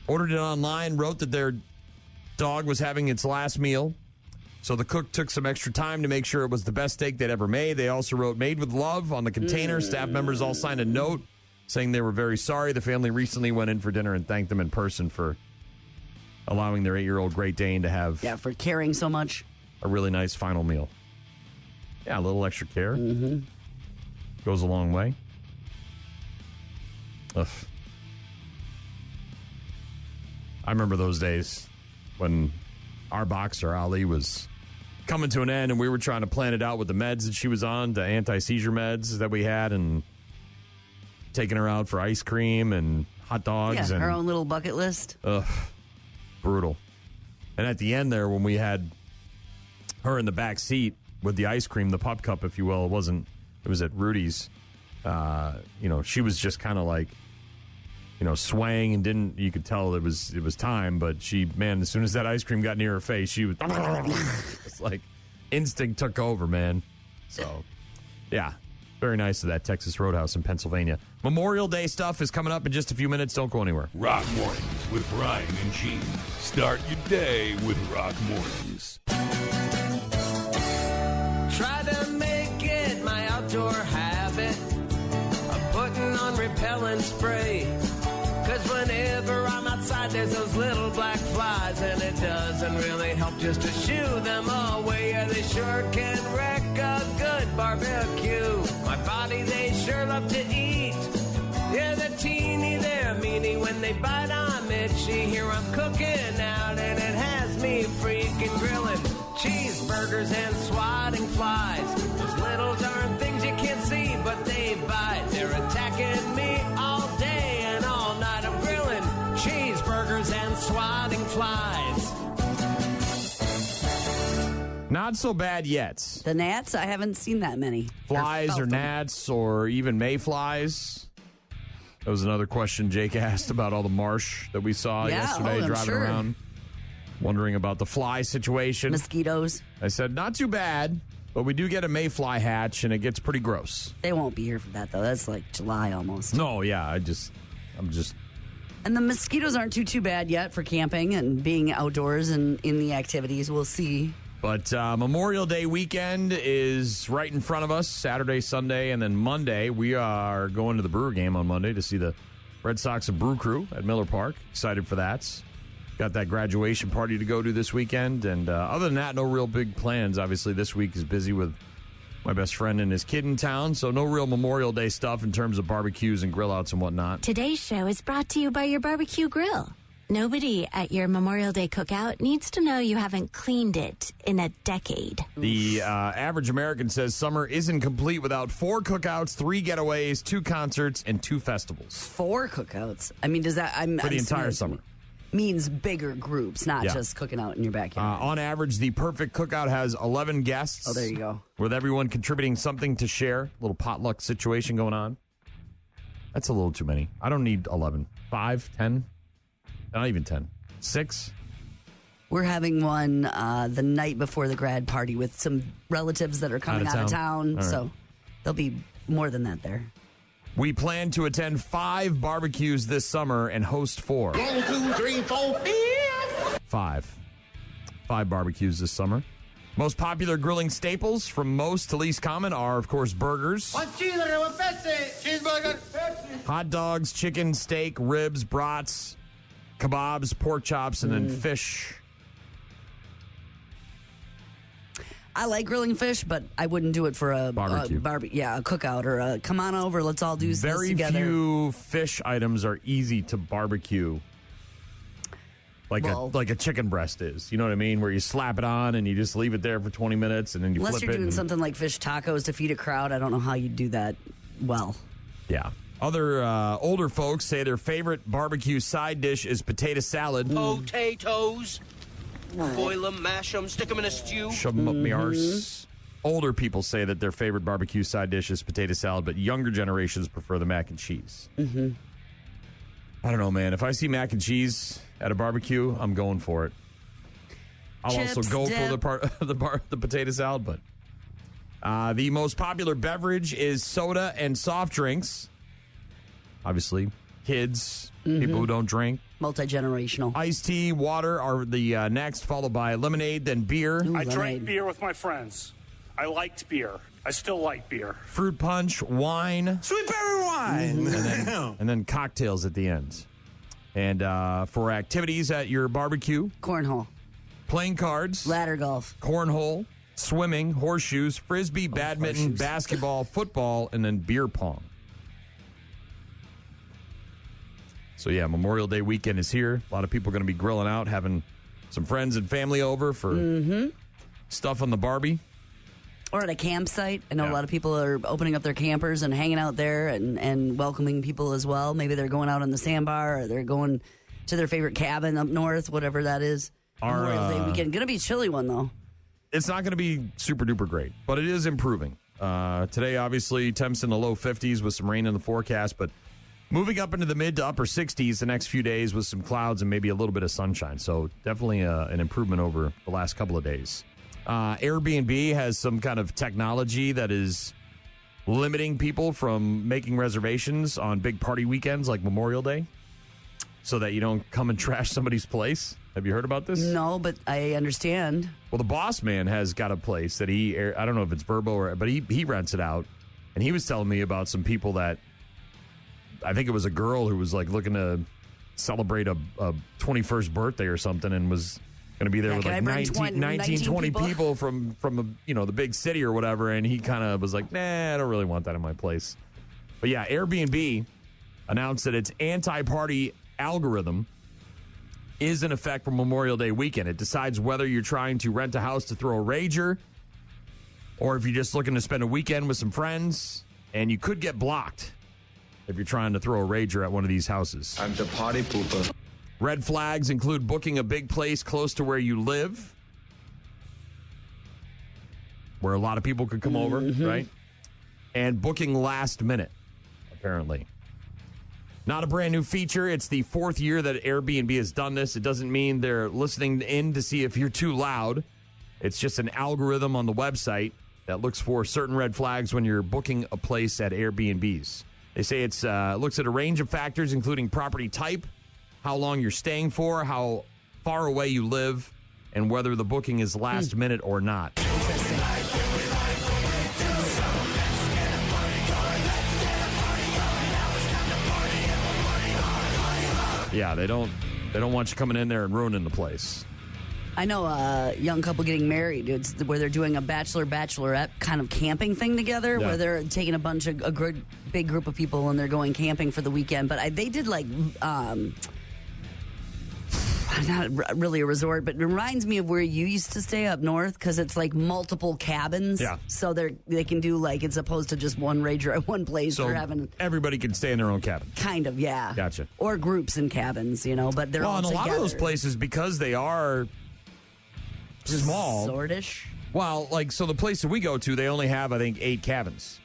[SPEAKER 2] Ordered it online, wrote that their dog was having its last meal. So the cook took some extra time to make sure it was the best steak they'd ever made. They also wrote "Made with Love" on the container. Staff members all signed a note saying they were very sorry. The family recently went in for dinner and thanked them in person for allowing their 8-year-old Great Dane to have
[SPEAKER 3] for caring so much.
[SPEAKER 2] A really nice final meal. Yeah, a little extra care. Goes a long way. Ugh. I remember those days when our boxer, Ali, was coming to an end and we were trying to plan it out with the meds that she was on, the anti-seizure meds that we had, and taking her out for ice cream and hot dogs.
[SPEAKER 3] Yeah,
[SPEAKER 2] and
[SPEAKER 3] her own little bucket list.
[SPEAKER 2] Ugh. Brutal. And at the end there, when we had her in the back seat with the ice cream, the pup cup, if you will, it was at Rudy's. She was just kind of like, swaying and you could tell it was time, but as soon as that ice cream got near her face, she was, it's like instinct took over, man. So, yeah. Very nice of that Texas Roadhouse in Pennsylvania. Memorial Day stuff is coming up in just a few minutes. Don't go anywhere.
[SPEAKER 4] Rock Mornings with Brian and Gene. Start your day with Rock Mornings.
[SPEAKER 1] Try to make it my outdoor habit of putting on repellent spray. 'Cause whenever I'm outside, there's those little black flies, and it doesn't really help just to shoo them away. Yeah, they sure can wreck a good barbecue. My body, they sure love to eat. Yeah, they're teeny, they're meanie. When they bite, I'm itchy. Here I'm cooking out, and it has me freaking grilling. Cheeseburgers and swatting flies. Those little darn things you can't see, but they bite. They're attacking me all day and all night. I'm grilling cheeseburgers and swatting flies.
[SPEAKER 2] Not so bad yet.
[SPEAKER 3] The gnats, I haven't seen that many.
[SPEAKER 2] Flies or gnats or even mayflies. That was another question Jake asked about all the marsh that we saw yesterday driving around. Wondering about the fly situation.
[SPEAKER 3] Mosquitoes.
[SPEAKER 2] I said, not too bad, but we do get a mayfly hatch, and it gets pretty gross.
[SPEAKER 3] They won't be here for that, though. That's like July almost.
[SPEAKER 2] No, yeah, I'm just...
[SPEAKER 3] And the mosquitoes aren't too bad yet for camping and being outdoors and in the activities. We'll see.
[SPEAKER 2] But Memorial Day weekend is right in front of us, Saturday, Sunday, and then Monday. We are going to the Brewer game on Monday to see the Red Sox and Brew Crew at Miller Park. Excited for that. Got that graduation party to go to this weekend. And other than that, no real big plans. Obviously, this week is busy with my best friend and his kid in town, so no real Memorial Day stuff in terms of barbecues and grill outs and whatnot.
[SPEAKER 18] Today's show is brought to you by your barbecue grill. Nobody at your Memorial Day cookout needs to know you haven't cleaned it in a decade.
[SPEAKER 2] The average American says summer isn't complete without 4 cookouts, 3 getaways, 2 concerts, and 2 festivals.
[SPEAKER 3] 4 cookouts? I mean, does that...
[SPEAKER 2] For the entire summer.
[SPEAKER 3] Means bigger groups, not just cooking out in your backyard.
[SPEAKER 2] On average, the perfect cookout has 11 guests.
[SPEAKER 3] Oh, there you go.
[SPEAKER 2] With everyone contributing something to share. Little potluck situation going on. That's a little too many. I don't need 11. 5, 10? Not even 10. 6?
[SPEAKER 3] We're having one the night before the grad party with some relatives that are coming out of town.
[SPEAKER 2] Right.
[SPEAKER 3] So there'll be more than that there.
[SPEAKER 2] We plan to attend 5 barbecues this summer and host 4.
[SPEAKER 1] 1, 2, 3, 4,
[SPEAKER 2] 5 barbecues this summer. Most popular grilling staples from most to least common are, of course, burgers,
[SPEAKER 1] cheeseburger, Pepsi.
[SPEAKER 2] hot dogs, chicken, steak, ribs, brats, kebabs, pork chops, and then fish.
[SPEAKER 3] I like grilling fish, but I wouldn't do it for a
[SPEAKER 2] barbecue.
[SPEAKER 3] A cookout or a come on over, let's all do this together.
[SPEAKER 2] Very few fish items are easy to barbecue. Like a chicken breast is. You know what I mean? Where you slap it on and you just leave it there for 20 minutes and then you flip it.
[SPEAKER 3] Unless you're doing something like fish tacos to feed a crowd, I don't know how you'd do that well.
[SPEAKER 2] Yeah. Other older folks say their favorite barbecue side dish is potato salad.
[SPEAKER 12] Potatoes. Boil them, mash them, stick them in a stew.
[SPEAKER 2] Shove them up my arse. Older people say that their favorite barbecue side dish is potato salad, but younger generations prefer the mac and cheese.
[SPEAKER 3] Mm-hmm.
[SPEAKER 2] I don't know, man. If I see mac and cheese at a barbecue, I'm going for it. I'll
[SPEAKER 3] Chips,
[SPEAKER 2] also go
[SPEAKER 3] dip.
[SPEAKER 2] for the potato salad, but the most popular beverage is soda and soft drinks. Obviously, kids, people who don't drink.
[SPEAKER 3] Multi-generational.
[SPEAKER 2] Iced tea, water are the next, followed by lemonade, then beer.
[SPEAKER 19] I drank beer with my friends. I liked beer. I still like beer.
[SPEAKER 2] Fruit punch, wine.
[SPEAKER 19] Sweet berry wine.
[SPEAKER 2] And then cocktails at the end. And for activities at your barbecue.
[SPEAKER 3] Cornhole.
[SPEAKER 2] Playing cards.
[SPEAKER 3] Ladder golf.
[SPEAKER 2] Cornhole. Swimming. Horseshoes. Frisbee. Badminton. Basketball. Football. And then beer pong. So, yeah, Memorial Day weekend is here. A lot of people are going to be grilling out, having some friends and family over for stuff on the Barbie.
[SPEAKER 3] Or at a campsite. I know a lot of people are opening up their campers and hanging out there and welcoming people as well. Maybe they're going out on the sandbar or they're going to their favorite cabin up north, whatever that is. Memorial Day weekend. Going to be a chilly one, though.
[SPEAKER 2] It's not going to be super duper great, but it is improving. Today, obviously, temps in the low 50s with some rain in the forecast, but moving up into the mid to upper 60s the next few days with some clouds and maybe a little bit of sunshine. So definitely an improvement over the last couple of days. Airbnb has some kind of technology that is limiting people from making reservations on big party weekends like Memorial Day so that you don't come and trash somebody's place. Have you heard about this?
[SPEAKER 3] No, but I understand.
[SPEAKER 2] Well, the boss man has got a place that I don't know if it's Verbo but he rents it out. And he was telling me about some people that, I think it was a girl who was like looking to celebrate a 21st birthday or something and was going to be there with like 19, 20 people from the big city or whatever. And he kind of was like, nah, I don't really want that in my place. But yeah, Airbnb announced that its anti-party algorithm is in effect for Memorial Day weekend. It decides whether you're trying to rent a house to throw a rager or if you're just looking to spend a weekend with some friends, and you could get blocked if you're trying to throw a rager at one of these houses.
[SPEAKER 20] I'm the party pooper.
[SPEAKER 2] Red flags include booking a big place close to where you live, where a lot of people could come over, right? And booking last minute, apparently. Not a brand new feature. It's the fourth year that Airbnb has done this. It doesn't mean they're listening in to see if you're too loud. It's just an algorithm on the website that looks for certain red flags when you're booking a place at Airbnbs. They say it looks at a range of factors, including property type, how long you're staying for, how far away you live, and whether the booking is last minute or not. Yeah, they don't want you coming in there and ruining the place.
[SPEAKER 3] I know a young couple getting married. It's where they're doing a bachelorette kind of camping thing together, where they're taking a big group of people and they're going camping for the weekend. But they did like, not really a resort, but it reminds me of where you used to stay up north because it's like multiple cabins. Yeah. So they can do like, it's opposed to just one rager at one place.
[SPEAKER 2] So everybody can stay in their own cabin.
[SPEAKER 3] Kind of, yeah.
[SPEAKER 2] Gotcha.
[SPEAKER 3] Or groups in cabins, but they're all
[SPEAKER 2] and
[SPEAKER 3] together.
[SPEAKER 2] A lot of those places, because they are small.
[SPEAKER 3] Sortish.
[SPEAKER 2] Well, so the place that we go to, they only have, I think, 8 cabins.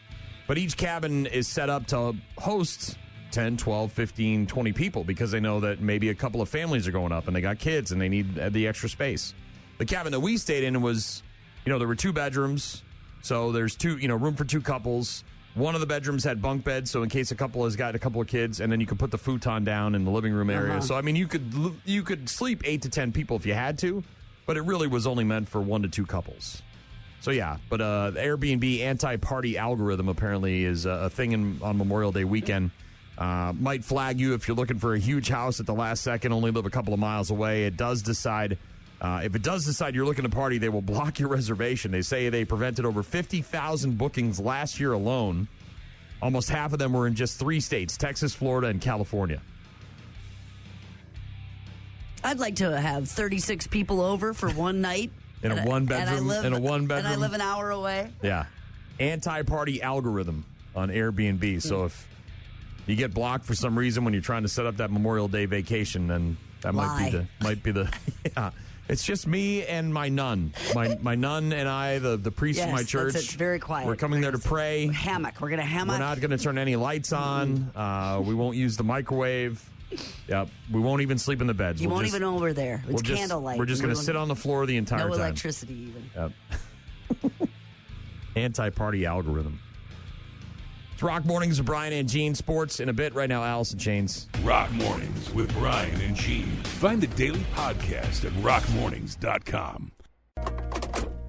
[SPEAKER 2] But each cabin is set up to host 10, 12, 15, 20 people because they know that maybe a couple of families are going up and they got kids and they need the extra space. The cabin that we stayed in was, there were 2 bedrooms. So there's room for 2 couples. One of the bedrooms had bunk beds, so in case a couple has got a couple of kids, and then you could put the futon down in the living room area. So, I mean, you could sleep 8 to 10 people if you had to. But it really was only meant for 1 to 2 couples. So, yeah. But the Airbnb anti-party algorithm apparently is a thing on Memorial Day weekend. Might flag you if you're looking for a huge house at the last second, only live a couple of miles away. It does decide, if it does decide you're looking to party, they will block your reservation. They say they prevented over 50,000 bookings last year alone. Almost half of them were in just 3 states, Texas, Florida, and California.
[SPEAKER 3] I'd like to have 36 people over for one night.
[SPEAKER 2] In a one-bedroom?
[SPEAKER 3] And I live an hour away.
[SPEAKER 2] Yeah. Anti-party algorithm on Airbnb. So if you get blocked for some reason when you're trying to set up that Memorial Day vacation, then that might be the yeah. It's just me and my nun. My nun and I, the priest of my church.
[SPEAKER 3] That's it. Very quiet.
[SPEAKER 2] We're coming there to pray.
[SPEAKER 3] Hammock. We're going to hammock.
[SPEAKER 2] We're not going to turn any lights on. We won't use the microwave. Yep. We won't even sleep in the beds.
[SPEAKER 3] You won't even know we're there. It's candlelight.
[SPEAKER 2] We're just going to sit on the floor the entire time.
[SPEAKER 3] No electricity even.
[SPEAKER 2] Yep. Anti-party algorithm. It's Rock Mornings with Brian and Gene. Sports in a bit. Right now, Allison Chains.
[SPEAKER 4] Rock Mornings with Brian and Gene. Find the daily podcast at rockmornings.com.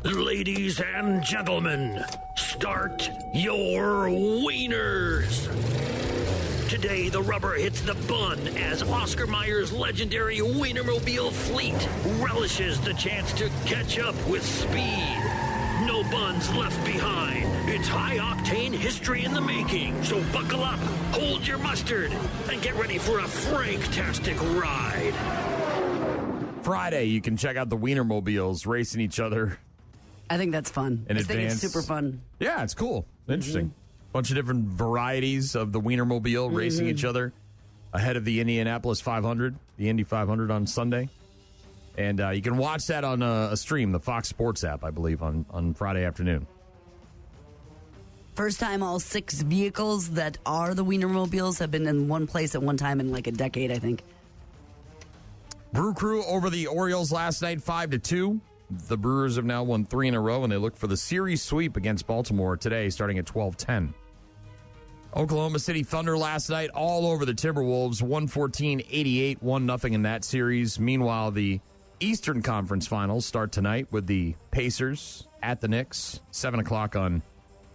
[SPEAKER 20] Ladies and gentlemen, start your wieners. Today, the rubber hits the bun as Oscar Mayer's legendary Wienermobile fleet relishes the chance to catch up with speed. No buns left behind. It's high-octane history in the making, so buckle up, hold your mustard, and get ready for a Frank-tastic ride.
[SPEAKER 2] Friday, you can check out the Wienermobiles racing each other.
[SPEAKER 3] I think that's fun.
[SPEAKER 2] In
[SPEAKER 3] I think
[SPEAKER 2] advance.
[SPEAKER 3] it's super fun.
[SPEAKER 2] Yeah, it's cool. Interesting. Bunch of different varieties of the Wienermobile racing each other ahead of the Indianapolis 500, the Indy 500 on Sunday. And you can watch that on a stream, the Fox Sports app, I believe, on Friday afternoon.
[SPEAKER 3] First time all 6 vehicles that are the Wienermobiles have been in one place at one time in like a decade, I think.
[SPEAKER 2] Brew Crew over the Orioles last night, 5-2. The Brewers have now won 3 in a row, and they look for the series sweep against Baltimore today, starting at 12:10. Oklahoma City Thunder last night all over the Timberwolves, 114-88, 1-0 in that series. Meanwhile, the Eastern Conference Finals start tonight with the Pacers at the Knicks, 7 o'clock on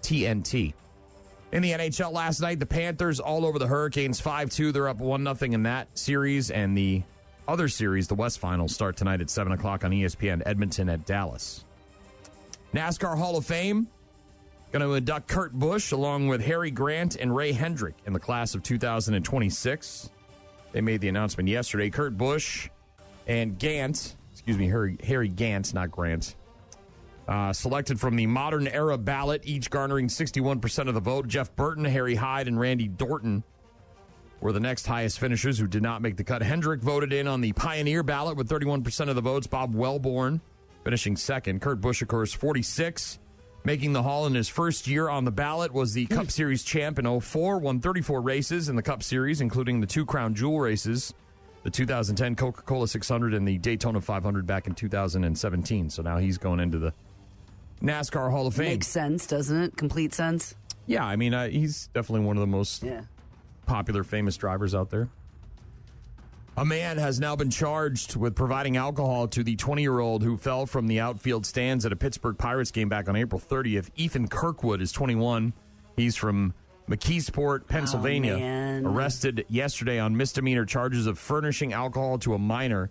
[SPEAKER 2] TNT. In the NHL last night, the Panthers all over the Hurricanes, 5-2. They're up 1-0 in that series, and the other series, the West Finals, start tonight at 7 o'clock on ESPN, Edmonton at Dallas. NASCAR Hall of Fame, going to induct Kurt Busch along with Harry Grant and Ray Hendrick in the class of 2026. They made the announcement yesterday. Kurt Busch and Gant, Harry Gant, not Grant, selected from the modern era ballot, each garnering 61% of the vote. Jeff Burton, Harry Hyde, and Randy Dorton were the next highest finishers who did not make the cut. Hendrick voted in on the Pioneer ballot with 31% of the votes. Bob Wellborn finishing second. Kurt Busch, of course, 46. Making the Hall in his first year on the ballot was the Cup Series champ in 2004. Won 34 races in the Cup Series, including the 2 Crown Jewel races, the 2010 Coca-Cola 600 and the Daytona 500 back in 2017. So now he's going into the NASCAR Hall of Fame.
[SPEAKER 3] Makes sense, doesn't it? Complete sense.
[SPEAKER 2] Yeah, I mean, he's definitely one of the most popular, famous drivers out there. A man has now been charged with providing alcohol to the 20-year-old who fell from the outfield stands at a Pittsburgh Pirates game back on April 30th. Ethan Kirkwood is 21. He's from McKeesport, Pennsylvania. Arrested yesterday on misdemeanor charges of furnishing alcohol to a minor.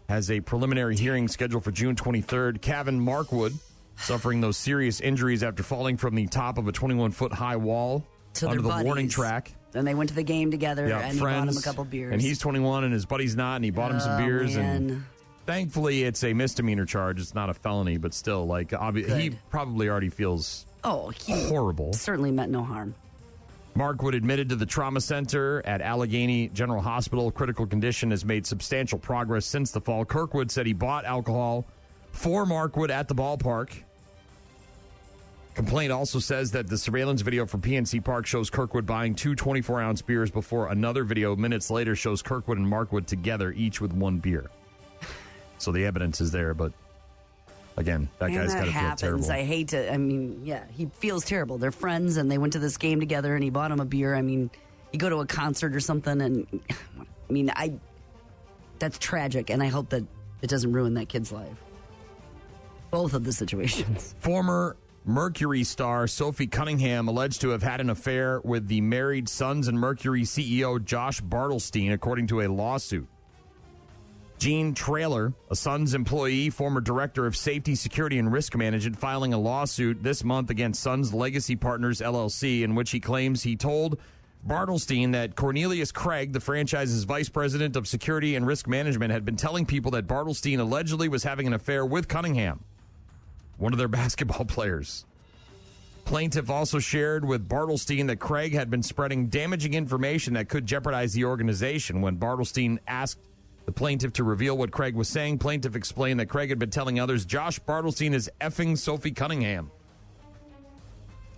[SPEAKER 2] Has a preliminary hearing scheduled for June 23rd. Kavin Markwood suffering those serious injuries after falling from the top of a 21-foot high wall under the warning track.
[SPEAKER 3] Then they went to the game together, and
[SPEAKER 2] friends,
[SPEAKER 3] he bought him a couple beers.
[SPEAKER 2] And he's 21, and his buddy's not, and he bought him some beers.
[SPEAKER 3] Man.
[SPEAKER 2] And thankfully, it's a misdemeanor charge. It's not a felony, but still, he probably already feels horrible.
[SPEAKER 3] Certainly meant no harm.
[SPEAKER 2] Markwood admitted to the trauma center at Allegheny General Hospital. Critical condition has made substantial progress since the fall. Kirkwood said he bought alcohol for Markwood at the ballpark. Complaint also says that the surveillance video from PNC Park shows Kirkwood buying 2 24-ounce beers before another video minutes later shows Kirkwood and Markwood together, each with 1 beer. So the evidence is there, but again, that guy's got to feel terrible.
[SPEAKER 3] I hate to, he feels terrible. They're friends, and they went to this game together, and he bought him a beer. I mean, you go to a concert or something, and that's tragic, and I hope that it doesn't ruin that kid's life. Both of the situations.
[SPEAKER 2] Former Mercury star Sophie Cunningham alleged to have had an affair with the married Sons and Mercury CEO Josh Bartelstein, according to a lawsuit. Gene Traylor, a Suns employee, former director of safety, security, and risk management, filing a lawsuit this month against Suns Legacy Partners, LLC, in which he claims he told Bartelstein that Cornelius Craig, the franchise's vice president of security and risk management, had been telling people that Bartelstein allegedly was having an affair with Cunningham, one of their basketball players. Plaintiff also shared with Bartelstein that Craig had been spreading damaging information that could jeopardize the organization. When Bartelstein asked the plaintiff to reveal what Craig was saying, plaintiff explained that Craig had been telling others, Josh Bartelstein is effing Sophie Cunningham.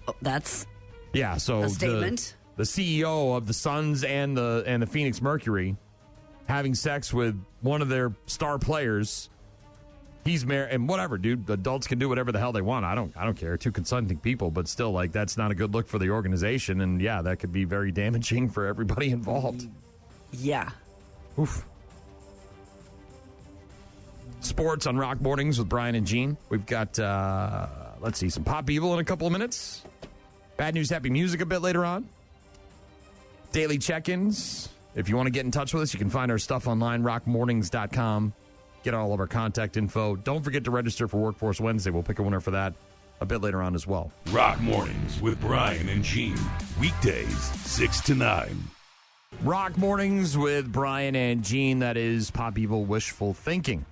[SPEAKER 3] Oh, that's
[SPEAKER 2] so
[SPEAKER 3] a statement.
[SPEAKER 2] The CEO of the Suns and the Phoenix Mercury having sex with one of their star players. He's married, and whatever, dude. Adults can do whatever the hell they want. I don't care. Two consenting people, but still, like, that's not a good look for the organization. And yeah, that could be very damaging for everybody involved.
[SPEAKER 3] Yeah.
[SPEAKER 2] Oof. Sports on Rock Mornings with Brian and Gene. We've got, let's see, some Pop Evil in a couple of minutes. Bad News, Happy Music a bit later on. Daily check-ins. If you want to get in touch with us, you can find our stuff online, rockmornings.com. Get all of our contact info. Don't forget to register for Workforce Wednesday. We'll pick a winner for that a bit later on as well.
[SPEAKER 4] Rock Mornings with Brian and Gene. Weekdays, 6 to 9.
[SPEAKER 2] Rock Mornings with Brian and Gene. That is Pop Evil Wishful Thinking.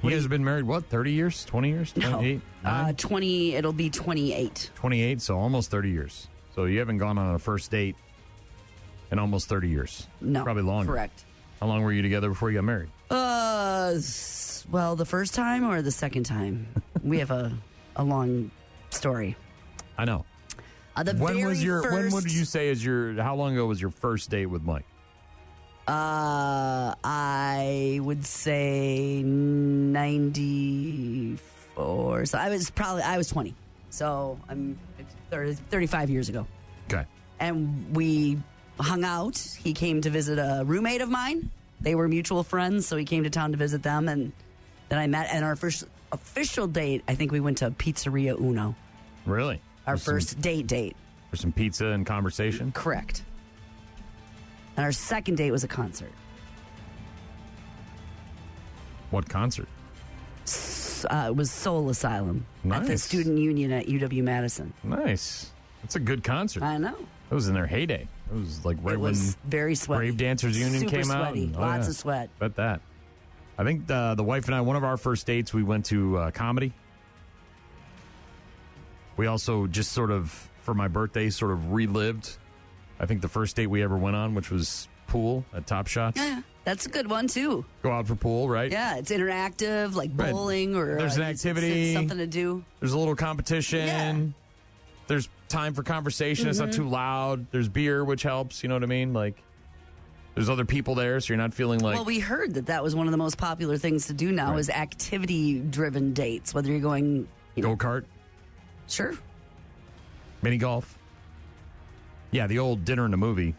[SPEAKER 2] You guys have been married, what, 30 years? 20 years? 28?
[SPEAKER 3] No. 20, it'll be 28.
[SPEAKER 2] 28, so almost 30 years. So you haven't gone on a first date in almost 30 years.
[SPEAKER 3] No.
[SPEAKER 2] Probably longer.
[SPEAKER 3] Correct.
[SPEAKER 2] How long were you together before you got married?
[SPEAKER 3] Well, the first time or the second time? We have a long story.
[SPEAKER 2] I know. When would you say is how long ago was your first date with Mike?
[SPEAKER 3] I would say 94. So I was 20. So I'm 35 years ago.
[SPEAKER 2] Okay.
[SPEAKER 3] And we hung out. He came to visit a roommate of mine. They were mutual friends, so he came to town to visit them, and then I met. And our first official date, I think we went to Pizzeria Uno.
[SPEAKER 2] Really?
[SPEAKER 3] Our first date.
[SPEAKER 2] For some pizza and conversation?
[SPEAKER 3] Correct. And our second date was a concert.
[SPEAKER 2] What concert?
[SPEAKER 3] It was Soul Asylum at the Student Union at UW-Madison.
[SPEAKER 2] Nice. That's a good concert.
[SPEAKER 3] I know.
[SPEAKER 2] It was in their heyday. It was like right when
[SPEAKER 3] very sweaty.
[SPEAKER 2] Brave Dancers Union
[SPEAKER 3] Super
[SPEAKER 2] came
[SPEAKER 3] sweaty.
[SPEAKER 2] out.
[SPEAKER 3] Lots of sweat.
[SPEAKER 2] Bet that. I think the wife and I, one of our first dates, we went to comedy. We also just sort of, for my birthday, sort of relived, I think, the first date we ever went on, which was pool at Top Shots.
[SPEAKER 3] Yeah, that's a good one, too.
[SPEAKER 2] Go out for pool, right?
[SPEAKER 3] Yeah, it's interactive, like bowling or...
[SPEAKER 2] There's an activity.
[SPEAKER 3] Something to do.
[SPEAKER 2] There's a little competition.
[SPEAKER 3] Yeah.
[SPEAKER 2] There's time for conversation. It's not too loud. There's beer, which helps. You know what I mean? Like, there's other people there, so you're not feeling like...
[SPEAKER 3] Well, we heard that was one of the most popular things to do now is activity-driven dates, whether you're going...
[SPEAKER 2] Go-kart?
[SPEAKER 3] Sure.
[SPEAKER 2] Mini golf? Yeah, the old dinner in a movie.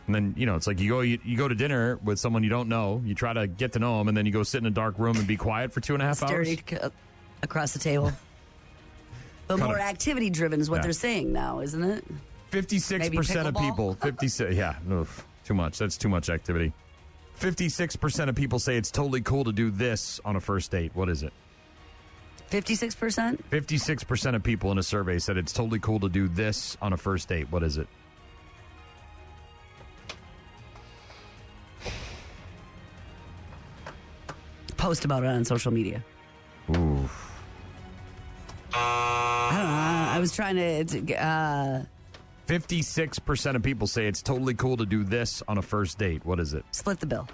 [SPEAKER 2] And then, it's like you go to dinner with someone you don't know. You try to get to know them, and then you go sit in a dark room and be quiet for 2.5 hours.
[SPEAKER 3] Stare across the table. But more activity-driven is what they're saying now, isn't it?
[SPEAKER 2] 56% of people... 56. Yeah, too much. That's too much activity. 56% of people say it's totally cool to do this on a first date. What is it?
[SPEAKER 3] 56%?
[SPEAKER 2] 56% of people in a survey said it's totally cool to do this on a first date. What is it?
[SPEAKER 3] Post about it on social media.
[SPEAKER 2] Ooh.
[SPEAKER 3] I don't know. I was trying to...
[SPEAKER 2] 56% of people say it's totally cool to do this on a first date. What is it?
[SPEAKER 3] Split the bill.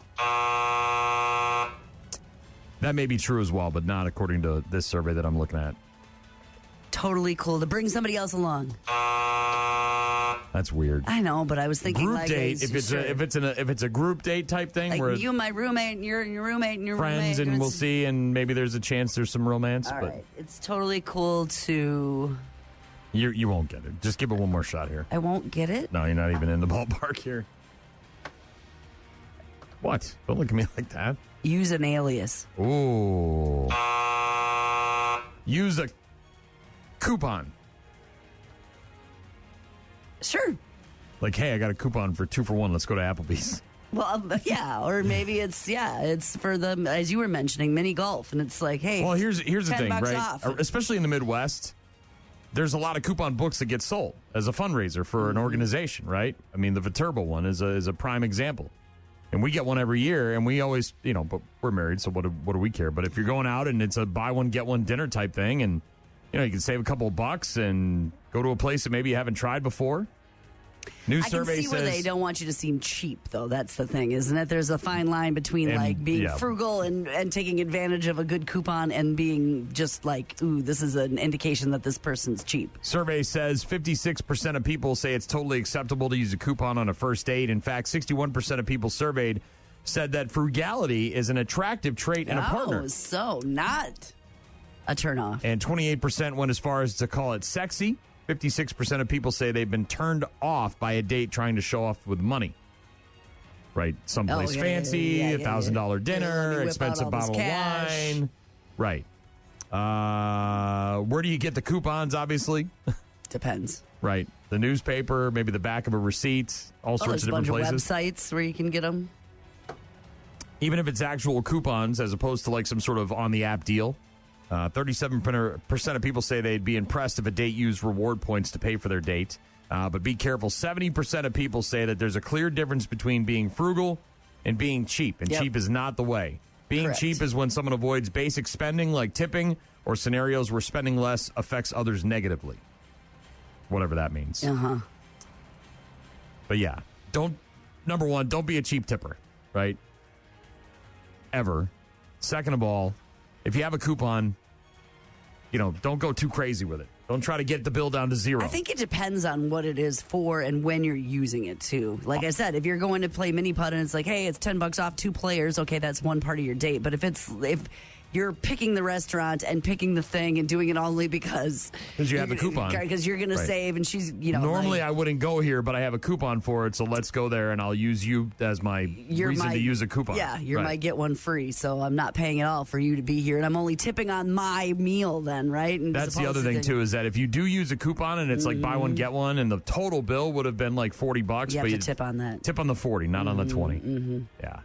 [SPEAKER 2] That may be true as well, but not according to this survey that I'm looking at.
[SPEAKER 3] Totally cool to bring somebody else along.
[SPEAKER 2] That's weird.
[SPEAKER 3] I know, but I was thinking
[SPEAKER 2] group
[SPEAKER 3] like
[SPEAKER 2] date. If it's a group date type thing,
[SPEAKER 3] like
[SPEAKER 2] where
[SPEAKER 3] you and my roommate and your roommate and your
[SPEAKER 2] friends,
[SPEAKER 3] roommate,
[SPEAKER 2] and we'll see, and maybe there's a chance there's some romance.
[SPEAKER 3] All
[SPEAKER 2] but
[SPEAKER 3] right, it's totally cool to.
[SPEAKER 2] You won't get it. Just give it one more shot here.
[SPEAKER 3] I won't get it.
[SPEAKER 2] No, you're not even in the ballpark here. What? Don't look at me like that.
[SPEAKER 3] Use an alias.
[SPEAKER 2] Ooh. Use a coupon.
[SPEAKER 3] Sure.
[SPEAKER 2] Like, hey, I got a coupon for 2 for 1. Let's go to Applebee's.
[SPEAKER 3] Well, yeah, or maybe it's for the, as you were mentioning, mini golf, and it's like, hey,
[SPEAKER 2] well, here's the thing, right?
[SPEAKER 3] Off.
[SPEAKER 2] Especially in the Midwest, there's a lot of coupon books that get sold as a fundraiser for an organization, right? I mean, the Viterbo one is a prime example. And we get one every year, and we always, but we're married, so what do we care? But if you're going out and it's a buy one, get one dinner type thing, and, you can save a couple of bucks and go to a place that maybe you haven't tried before. New
[SPEAKER 3] I can
[SPEAKER 2] survey
[SPEAKER 3] see where
[SPEAKER 2] says
[SPEAKER 3] they don't want you to seem cheap, though. That's the thing, isn't it? There's a fine line between like being frugal and taking advantage of a good coupon and being just like, ooh, this is an indication that this person's cheap.
[SPEAKER 2] Survey says 56% of people say it's totally acceptable to use a coupon on a first date. In fact, 61% of people surveyed said that frugality is an attractive trait in a partner.
[SPEAKER 3] Oh, so not a turnoff.
[SPEAKER 2] And 28% went as far as to call it sexy. 56% of people say they've been turned off by a date trying to show off with money. Right? Someplace fancy, $1,000 dinner, expensive bottle of wine. Right. Where do you get the coupons, obviously?
[SPEAKER 3] Depends.
[SPEAKER 2] Right. The newspaper, maybe the back of a receipt, all sorts of different places.
[SPEAKER 3] There's a bunch of websites where you can get them.
[SPEAKER 2] Even if it's actual coupons as opposed to like some sort of on-the-app deal. 37% of people say they'd be impressed if a date used reward points to pay for their date. But be careful. 70% of people say that there's a clear difference between being frugal and being cheap. And cheap is not the way. Being cheap is when someone avoids basic spending like tipping or scenarios where spending less affects others negatively. Whatever that means.
[SPEAKER 3] Uh-huh.
[SPEAKER 2] But yeah, number one, don't be a cheap tipper, right? Ever. Second of all, if you have a coupon, don't go too crazy with it. Don't try to get the bill down to zero.
[SPEAKER 3] I think it depends on what it is for and when you're using it, too. Like I said, if you're going to play mini putt and it's like, hey, it's $10 off 2 players, okay, that's one part of your date. But if you're picking the restaurant and picking the thing and doing it only because
[SPEAKER 2] you have the coupon.
[SPEAKER 3] Because you're going to save and she's,
[SPEAKER 2] Normally I wouldn't go here, but I have a coupon for it, so let's go there and I'll use you as my reason to use a coupon.
[SPEAKER 3] Yeah, you're my get one free, so I'm not paying at all for you to be here, and I'm only tipping on my meal then, right? And
[SPEAKER 2] that's the other thing, too, is that if you do use a coupon and it's like buy one, get one, and the total bill would have been like $40,
[SPEAKER 3] you have to tip on that.
[SPEAKER 2] Tip on the 40, not on the 20.
[SPEAKER 3] Mm-hmm.
[SPEAKER 2] Yeah.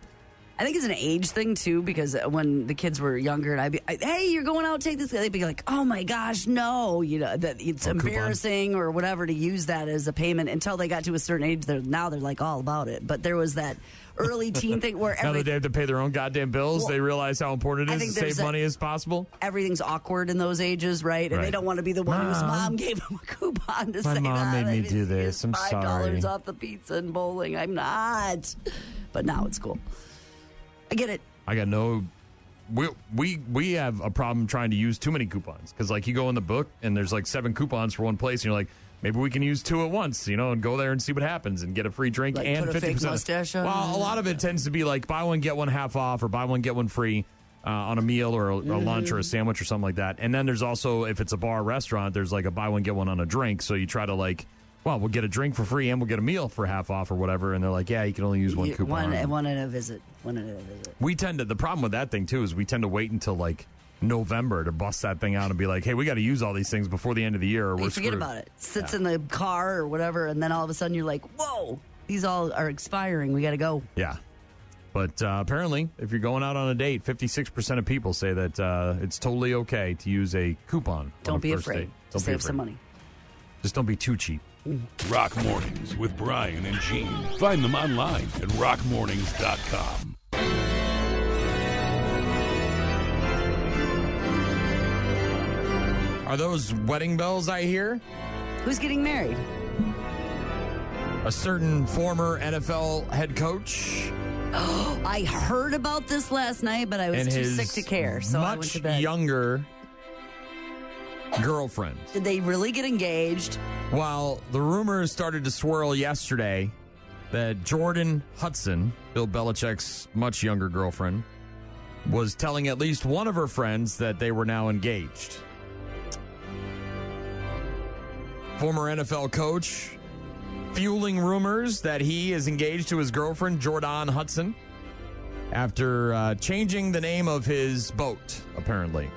[SPEAKER 3] I think it's an age thing, too, because when the kids were younger, and I'd be, hey, you're going out, take this. They'd be like, oh, my gosh, no. That it's embarrassing or whatever to use that as a payment until they got to a certain age. Now they're like all about it. But there was that early teen thing where
[SPEAKER 2] now that they have to pay their own goddamn bills, they realize how important it is to save money as possible.
[SPEAKER 3] Everything's awkward in those ages, right? And they don't want to be the one whose mom gave them a coupon to say,
[SPEAKER 2] my mom made me do this. I'm sorry.
[SPEAKER 3] $5 off the pizza and bowling. I'm not. But now it's cool. I get it.
[SPEAKER 2] I got no. We have a problem trying to use too many coupons because like you go in the book and there's like 7 coupons for one place and you're like, maybe we can use 2 at once, and go there and see what happens and get a free drink
[SPEAKER 3] like
[SPEAKER 2] and
[SPEAKER 3] put a
[SPEAKER 2] 50%.
[SPEAKER 3] Fake mustache on.
[SPEAKER 2] Well, a lot of it tends to be like buy one get one half off or buy one get one free on a meal or a lunch or a sandwich or something like that. And then there's also if it's a bar or restaurant, there's like a buy one get one on a drink. So you try to like. Well, we'll get a drink for free and we'll get a meal for half off or whatever. And they're like, yeah, you can only use one coupon.
[SPEAKER 3] One at a visit.
[SPEAKER 2] The problem with that thing, too, is we tend to wait until like November to bust that thing out and be like, hey, we got to use all these things before the end of the year or we're
[SPEAKER 3] forget about it. Sits in the car or whatever. And then all of a sudden you're like, whoa, these all are expiring. We got to go.
[SPEAKER 2] Yeah. But apparently, if you're going out on a date, 56% of people say that it's totally okay to use a coupon.
[SPEAKER 3] Don't be afraid. Don't save some money.
[SPEAKER 2] Just don't be too cheap.
[SPEAKER 4] Rock Mornings with Brian and Gene. Find them online at rockmornings.com.
[SPEAKER 2] Are those wedding bells I hear?
[SPEAKER 3] Who's getting married?
[SPEAKER 2] A certain former NFL head coach.
[SPEAKER 3] Oh, I heard about this last night, but I was too sick to care, so I went to bed.
[SPEAKER 2] Much younger girlfriend.
[SPEAKER 3] Did they really get engaged?
[SPEAKER 2] Well, the rumors started to swirl yesterday that Jordan Hudson, Bill Belichick's much younger girlfriend, was telling at least one of her friends that they were now engaged. Former NFL coach fueling rumors that he is engaged to his girlfriend, Jordan Hudson, after changing the name of his boat, apparently.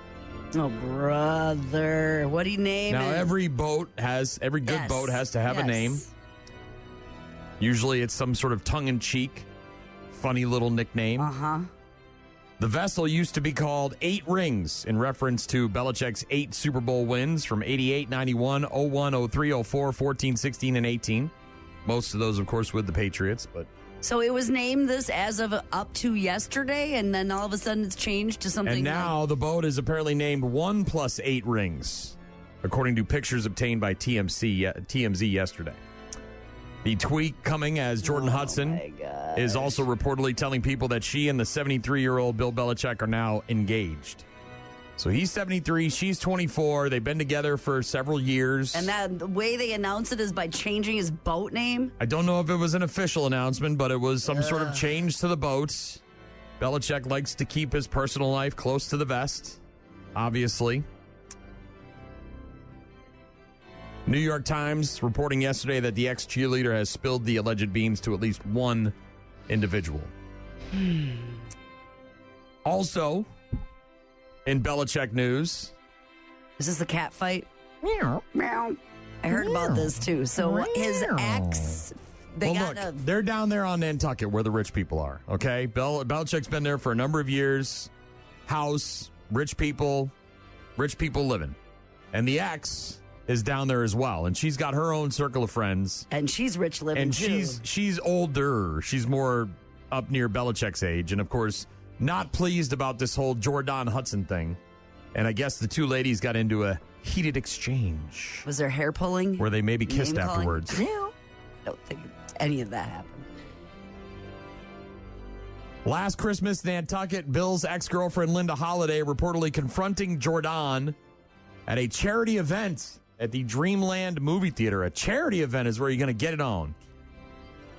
[SPEAKER 3] Oh, brother. What do you name it?
[SPEAKER 2] Now, every good boat has to have a name. Usually it's some sort of tongue-in-cheek, funny little nickname.
[SPEAKER 3] Uh-huh.
[SPEAKER 2] The vessel used to be called 8 Rings in reference to Belichick's 8 Super Bowl wins from 88, 91, 01, 03, 04, 14, 16, and 18. Most of those, of course, with the Patriots, but...
[SPEAKER 3] So it was named this as of up to yesterday, and then all of a sudden it's changed to something.
[SPEAKER 2] And now the boat is apparently named 1+8 Rings, according to pictures obtained by TMZ yesterday. The tweet coming as Jordan Hudson is also reportedly telling people that she and the 73-year-old Bill Belichick are now engaged. So he's 73, she's 24. They've been together for several years.
[SPEAKER 3] And the way they announce it is by changing his boat name?
[SPEAKER 2] I don't know if it was an official announcement, but it was some sort of change to the boat. Belichick likes to keep his personal life close to the vest, obviously. New York Times reporting yesterday that the ex-cheerleader has spilled the alleged beans to at least one individual. Also, in Belichick news.
[SPEAKER 3] Is this the cat fight? Meow. Meow. I heard about this, too. So his ex...
[SPEAKER 2] They're down there on Nantucket where the rich people are, okay? Belichick's been there for a number of years. House, rich people living. And the ex is down there as well, and she's got her own circle of friends.
[SPEAKER 3] And she's rich living,
[SPEAKER 2] and
[SPEAKER 3] too.
[SPEAKER 2] she's older. She's more up near Belichick's age, and of course, not pleased about this whole Jordan Hudson thing. And I guess the two ladies got into a heated exchange.
[SPEAKER 3] Was there hair pulling?
[SPEAKER 2] Where they maybe kissed afterwards.
[SPEAKER 3] I don't think any of that happened.
[SPEAKER 2] Last Christmas, Nantucket, Bill's ex-girlfriend Linda Holliday reportedly confronting Jordan at a charity event at the Dreamland movie theater. A charity event is where you're going to get it on.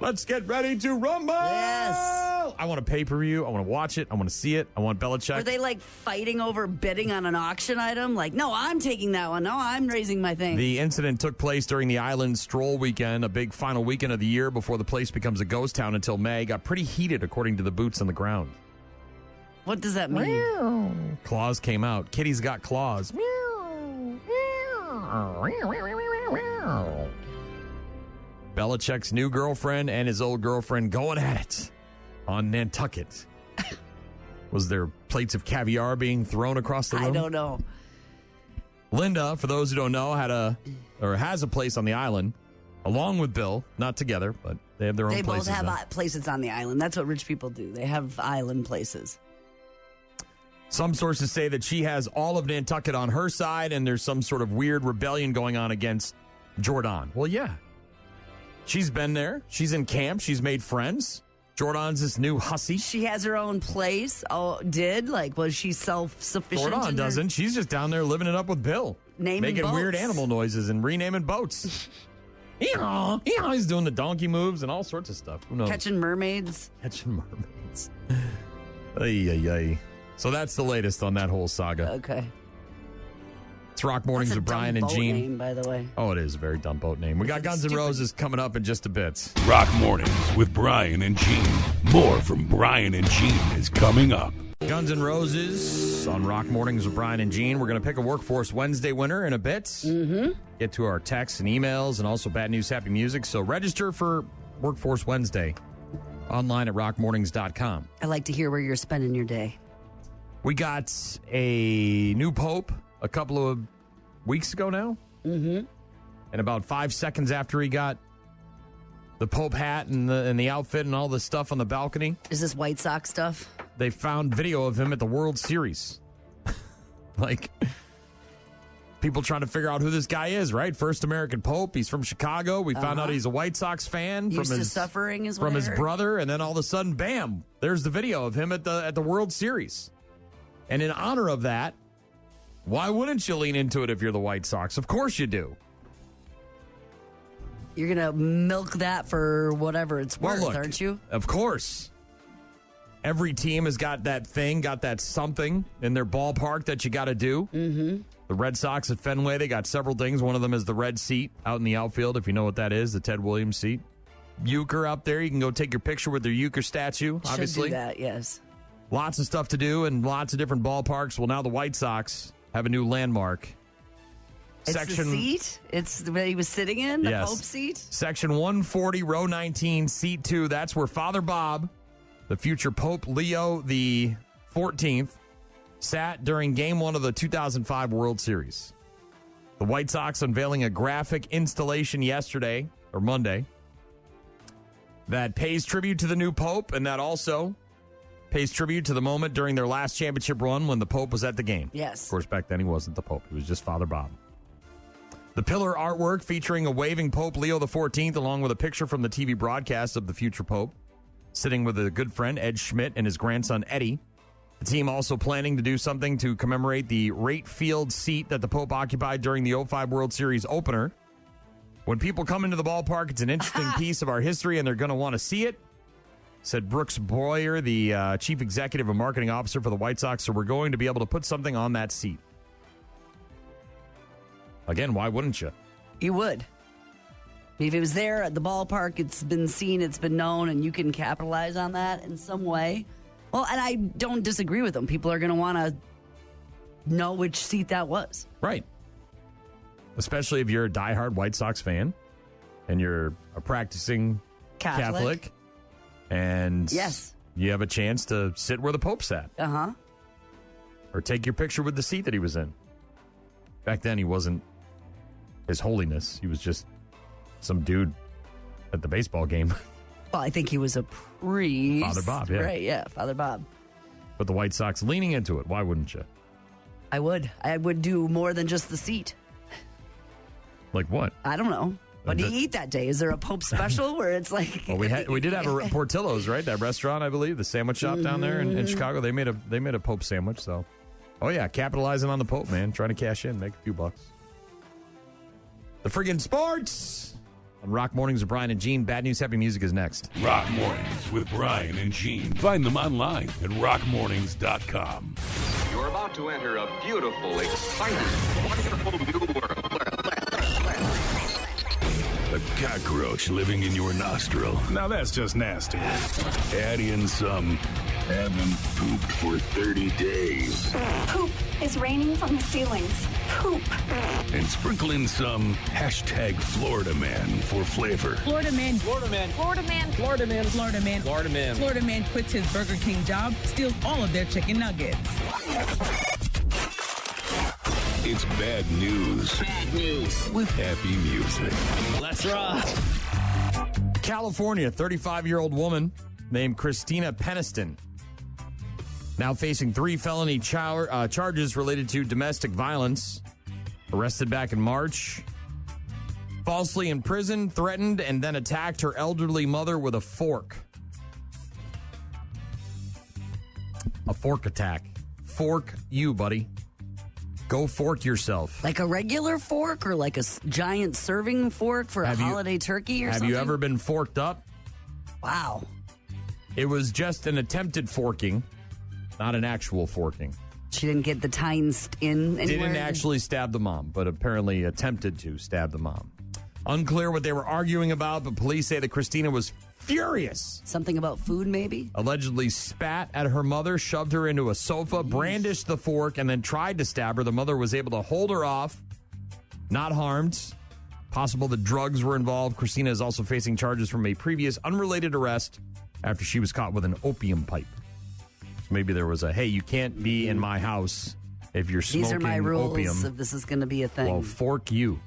[SPEAKER 2] Let's get ready to rumble!
[SPEAKER 3] Yes!
[SPEAKER 2] I want a pay-per-view. I want to watch it. I want to see it. I want Belichick.
[SPEAKER 3] Were they like fighting over bidding on an auction item? Like, no, I'm taking that one. No, I'm raising my thing.
[SPEAKER 2] The incident took place during the Island Stroll weekend, a big final weekend of the year before the place becomes a ghost town until May. Got pretty heated, according to the boots on the ground.
[SPEAKER 3] What does that mean?
[SPEAKER 2] Claws came out. Kitty's got claws. Belichick's new girlfriend and his old girlfriend going at it on Nantucket. Was there plates of caviar being thrown across the room?
[SPEAKER 3] I don't know.
[SPEAKER 2] Linda, for those who don't know, has a place on the island, along with Bill. Not together, but they have their own places.
[SPEAKER 3] They both have places on the island. That's what rich people do. They have island places.
[SPEAKER 2] Some sources say that she has all of Nantucket on her side, and there's some sort of weird rebellion going on against Jordan. Well, yeah. She's been there. She's in camp. She's made friends. Jordan's this new hussy.
[SPEAKER 3] She has her own place. Oh, was she self-sufficient?
[SPEAKER 2] Jordan doesn't. She's just down there living it up with Bill. Making
[SPEAKER 3] boats.
[SPEAKER 2] Weird animal noises and renaming boats. He's doing the donkey moves and all sorts of stuff. Who knows?
[SPEAKER 3] Catching mermaids.
[SPEAKER 2] Ay. So that's the latest on that whole saga.
[SPEAKER 3] Okay.
[SPEAKER 2] It's Rock Mornings with Brian and Gene.
[SPEAKER 3] Name, by the way.
[SPEAKER 2] Oh, it is a very dumb boat name. We got Guns N' Roses coming up in just a bit.
[SPEAKER 4] Rock Mornings with Brian and Gene. More from Brian and Gene is coming up.
[SPEAKER 2] Guns N' Roses on Rock Mornings with Brian and Gene. We're going to pick a Workforce Wednesday winner in a bit.
[SPEAKER 3] Mm-hmm.
[SPEAKER 2] Get to our texts and emails and also Bad News, Happy Music. So register for Workforce Wednesday online at rockmornings.com.
[SPEAKER 3] I like to hear where you're spending your day.
[SPEAKER 2] We got a new pope a couple of weeks ago now.
[SPEAKER 3] Mm-hmm.
[SPEAKER 2] And about 5 seconds after he got the Pope hat and the outfit and all the stuff on the balcony.
[SPEAKER 3] Is this White Sox stuff?
[SPEAKER 2] They found video of him at the World Series. People trying to figure out who this guy is, right? First American Pope. He's from Chicago. We found out he's a White Sox fan
[SPEAKER 3] Used to suffering is what
[SPEAKER 2] from
[SPEAKER 3] I
[SPEAKER 2] his
[SPEAKER 3] heard.
[SPEAKER 2] brother. And then all of a sudden, bam, there's the video of him at the World Series. And in honor of that, why wouldn't you lean into it if you're the White Sox? Of course you do.
[SPEAKER 3] You're going to milk that for whatever it's worth, aren't you?
[SPEAKER 2] Of course. Every team has got that thing, got that something in their ballpark that you got to do.
[SPEAKER 3] Mm-hmm.
[SPEAKER 2] The Red Sox at Fenway, they got several things. One of them is the red seat out in the outfield, if you know what that is, the Ted Williams seat. Euchre out there, you can go take your picture with their Euchre statue, obviously.
[SPEAKER 3] Should do that, yes.
[SPEAKER 2] Lots of stuff to do and lots of different ballparks. Well, now the White Sox have a new landmark.
[SPEAKER 3] It's the seat? It's the way he was sitting in, the Pope seat?
[SPEAKER 2] Section 140, row 19, seat 2. That's where Father Bob, the future Pope Leo the 14th, sat during Game 1 of the 2005 World Series. The White Sox unveiling a graphic installation yesterday, or Monday, that pays tribute to the new Pope, and that also pays tribute to the moment during their last championship run when the Pope was at the game.
[SPEAKER 3] Yes.
[SPEAKER 2] Of course, back then he wasn't the Pope. He was just Father Bob. The pillar artwork featuring a waving Pope Leo XIV, along with a picture from the TV broadcast of the future Pope, sitting with a good friend, Ed Schmidt, and his grandson, Eddie. The team also planning to do something to commemorate the Rate Field seat that the Pope occupied during the 05 World Series opener. When people come into the ballpark, it's an interesting piece of our history, and they're going to want to see it, said Brooks Boyer, the chief executive and marketing officer for the White Sox. So we're going to be able to put something on that seat. Again, why wouldn't you?
[SPEAKER 3] You would. If it was there at the ballpark, it's been seen, it's been known, and you can capitalize on that in some way. Well, and I don't disagree with them. People are going to want to know which seat that was.
[SPEAKER 2] Right. Especially if you're a diehard White Sox fan and you're a practicing Catholic and
[SPEAKER 3] yes,
[SPEAKER 2] you have a chance to sit where the Pope sat.
[SPEAKER 3] Uh-huh.
[SPEAKER 2] Or take your picture with the seat that he was in. Back then, he wasn't His Holiness. He was just some dude at the baseball game.
[SPEAKER 3] Well, I think he was a priest.
[SPEAKER 2] Father Bob, yeah.
[SPEAKER 3] Right, yeah, Father Bob.
[SPEAKER 2] But the White Sox leaning into it. Why wouldn't you?
[SPEAKER 3] I would. I would do more than just the seat.
[SPEAKER 2] Like what?
[SPEAKER 3] I don't know. What do you eat that day? Is there a Pope special where it's like?
[SPEAKER 2] Well, we did have a Portillo's, right? That restaurant, I believe, the sandwich shop down there in Chicago. They made a Pope sandwich. So, oh yeah, capitalizing on the Pope, man, trying to cash in, make a few bucks. The friggin' sports on Rock Mornings with Brian and Gene. Bad news, happy music is next.
[SPEAKER 4] Rock Mornings with Brian and Gene. Find them online at rockmornings.com.
[SPEAKER 21] You're about to enter a beautiful, exciting, wonderful new world.
[SPEAKER 4] A cockroach living in your nostril.
[SPEAKER 10] Now that's just nasty.
[SPEAKER 4] Add in some haven't pooped for 30 days.
[SPEAKER 16] Poop is raining from the ceilings. Poop.
[SPEAKER 4] And sprinkle in some hashtag Florida Man for flavor.
[SPEAKER 22] Florida man.
[SPEAKER 21] Florida man.
[SPEAKER 22] Florida man.
[SPEAKER 21] Florida man.
[SPEAKER 22] Florida man.
[SPEAKER 21] Florida man.
[SPEAKER 22] Florida man quits his Burger King job, steals all of their chicken nuggets.
[SPEAKER 4] It's bad news.
[SPEAKER 21] Bad news.
[SPEAKER 4] With happy music.
[SPEAKER 21] Let's rock.
[SPEAKER 2] California, 35-year-old woman named Christina Peniston, now facing 3 felony charges related to domestic violence. Arrested back in March. Falsely imprisoned, threatened, and then attacked her elderly mother with a fork. A fork attack. Fork you, buddy. Go fork yourself.
[SPEAKER 3] Like a regular fork or like a giant serving fork for a holiday turkey or something?
[SPEAKER 2] Have you ever been forked up?
[SPEAKER 3] Wow.
[SPEAKER 2] It was just an attempted forking, not an actual forking.
[SPEAKER 3] She didn't get the tines in anywhere?
[SPEAKER 2] Didn't actually stab the mom, but apparently attempted to stab the mom. Unclear what they were arguing about, but police say that Christina was furious.
[SPEAKER 3] Something about food, maybe?
[SPEAKER 2] Allegedly spat at her mother, shoved her into a sofa, brandished the fork, and then tried to stab her. The mother was able to hold her off, not harmed. Possible that drugs were involved. Christina is also facing charges from a previous unrelated arrest after she was caught with an opium pipe. So maybe there was a, hey, you can't be in my house if you're smoking opium.
[SPEAKER 3] These are my rules if this is going to be a thing.
[SPEAKER 2] Well, fork you.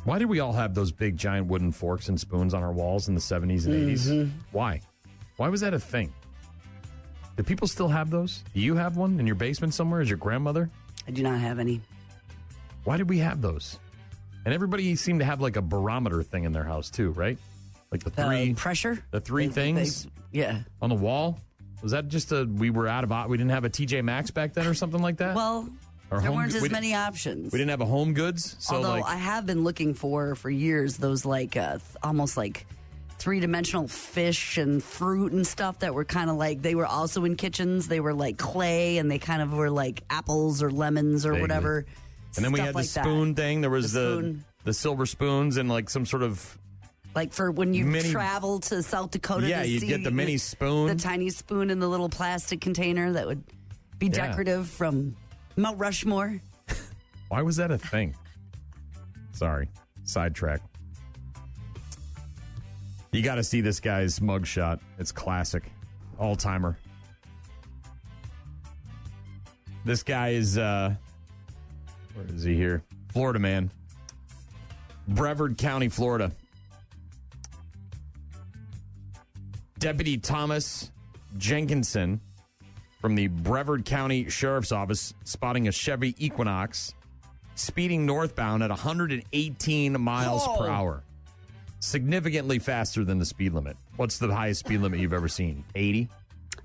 [SPEAKER 2] Why did we all have those big, giant wooden forks and spoons on our walls in the 70s and 80s? Why? Why was that a thing? Do people still have those? Do you have one in your basement somewhere? Is your grandmother?
[SPEAKER 3] I do not have any.
[SPEAKER 2] Why did we have those? And everybody seemed to have like a barometer thing in their house too, right? Like the three
[SPEAKER 3] pressure,
[SPEAKER 2] the three things,
[SPEAKER 3] yeah,
[SPEAKER 2] on the wall. Was that just we didn't have a TJ Maxx back then or something like that?
[SPEAKER 3] Well, there weren't as many options.
[SPEAKER 2] We didn't have a Home Goods. So
[SPEAKER 3] although I have been looking for years those like almost like 3-dimensional fish and fruit and stuff that were kind of like, they were also in kitchens. They were like clay and they kind of were like apples or lemons or whatever.
[SPEAKER 2] And then we had the spoon thing. There was the silver spoons and like some sort of,
[SPEAKER 3] like for when you travel to South Dakota.
[SPEAKER 2] Yeah, you'd get the mini spoon.
[SPEAKER 3] The tiny spoon in the little plastic container that would be decorative from Mount Rushmore.
[SPEAKER 2] Why was that a thing? Sorry. Sidetrack. You got to see this guy's mugshot. It's classic. All-timer. This guy is, where is he here? Florida man. Brevard County, Florida. Deputy Thomas Jenkinson from the Brevard County Sheriff's Office spotting a Chevy Equinox speeding northbound at 118 miles per hour. Significantly faster than the speed limit. What's the highest speed limit you've ever seen? 80?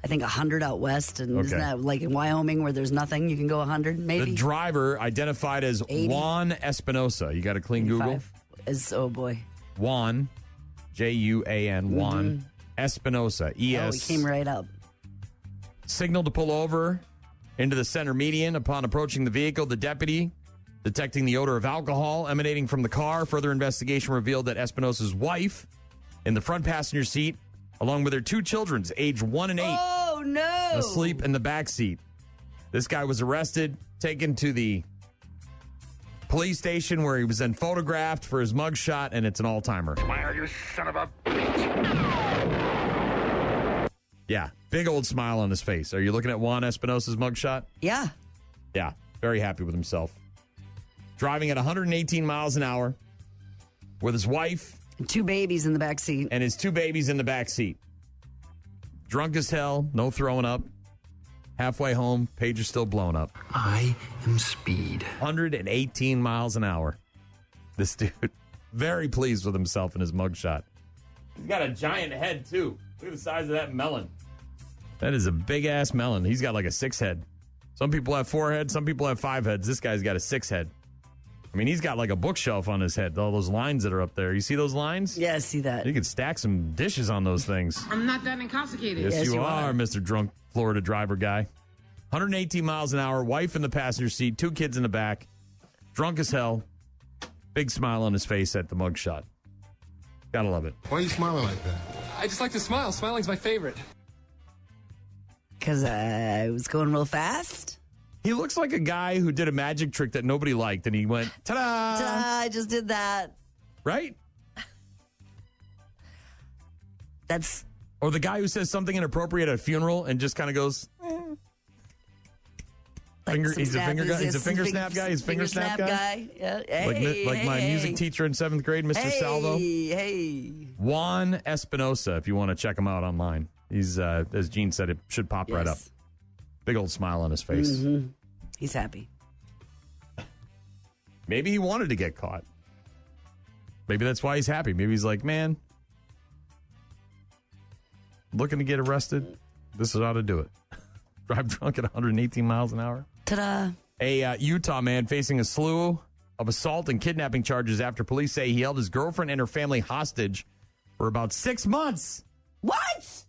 [SPEAKER 3] I think 100 out west. And isn't that like in Wyoming where there's nothing? You can go 100 maybe?
[SPEAKER 2] The driver identified as
[SPEAKER 3] 80?
[SPEAKER 2] Juan Espinosa. You got a clean
[SPEAKER 3] 85.
[SPEAKER 2] Google?
[SPEAKER 3] Oh, boy.
[SPEAKER 2] Juan, Juan, Juan Espinosa.
[SPEAKER 3] Oh, he came right up.
[SPEAKER 2] Signaled to pull over into the center median. Upon approaching the vehicle, the deputy, detecting the odor of alcohol emanating from the car, further investigation revealed that Espinosa's wife in the front passenger seat, along with her 2 children, aged 1 and 8,
[SPEAKER 3] Oh, no.
[SPEAKER 2] asleep in the back seat. This guy was arrested, taken to the police station where he was then photographed for his mugshot, and it's an all-timer.
[SPEAKER 20] Smile, you son of a bitch.
[SPEAKER 2] Yeah, big old smile on his face. Are you looking at Juan Espinosa's mugshot?
[SPEAKER 3] Yeah.
[SPEAKER 2] Yeah, very happy with himself. Driving at 118 miles an hour with his wife.
[SPEAKER 3] And 2 babies in the back seat.
[SPEAKER 2] And his 2 babies in the back seat. Drunk as hell, no throwing up. Halfway home, pager's still blown up.
[SPEAKER 20] I am speed.
[SPEAKER 2] 118 miles an hour. This dude, very pleased with himself in his mugshot. He's got a giant head, too. Look at the size of that melon. That is a big-ass melon. He's got like a 6 head. Some people have 4 heads. Some people have 5 heads. This guy's got a 6 head. I mean, he's got like a bookshelf on his head. All those lines that are up there. You see those lines?
[SPEAKER 3] Yeah, I see that.
[SPEAKER 2] You could stack some dishes on those things.
[SPEAKER 5] I'm not that intoxicated.
[SPEAKER 2] Yes, you are, Mr. Drunk Florida driver guy. 118 miles an hour, wife in the passenger seat, 2 kids in the back, drunk as hell, big smile on his face at the mugshot. Gotta love it.
[SPEAKER 7] Why are you smiling like that?
[SPEAKER 5] I just like to smile. Smiling's my favorite.
[SPEAKER 3] Because I was going real fast.
[SPEAKER 2] He looks like a guy who did a magic trick that nobody liked, and he went, ta-da!
[SPEAKER 3] Ta-da, I just did that.
[SPEAKER 2] Right?
[SPEAKER 3] That's...
[SPEAKER 2] Or the guy who says something inappropriate at a funeral and just kind of goes... He's a finger snap guy. He's a finger snap guy.
[SPEAKER 3] Yeah. Hey,
[SPEAKER 2] like my music teacher in 7th grade, Mr. Salvo.
[SPEAKER 3] Hey.
[SPEAKER 2] Juan Espinosa, if you want to check him out online. He's, as Gene said, it should pop right up. Big old smile on his face.
[SPEAKER 3] Mm-hmm. He's happy.
[SPEAKER 2] Maybe he wanted to get caught. Maybe that's why he's happy. Maybe he's like, man, looking to get arrested. This is how to do it. Drive drunk at 118 miles an hour.
[SPEAKER 3] Ta-da.
[SPEAKER 2] A Utah man facing a slew of assault and kidnapping charges after police say he held his girlfriend and her family hostage for about 6 months.
[SPEAKER 3] What?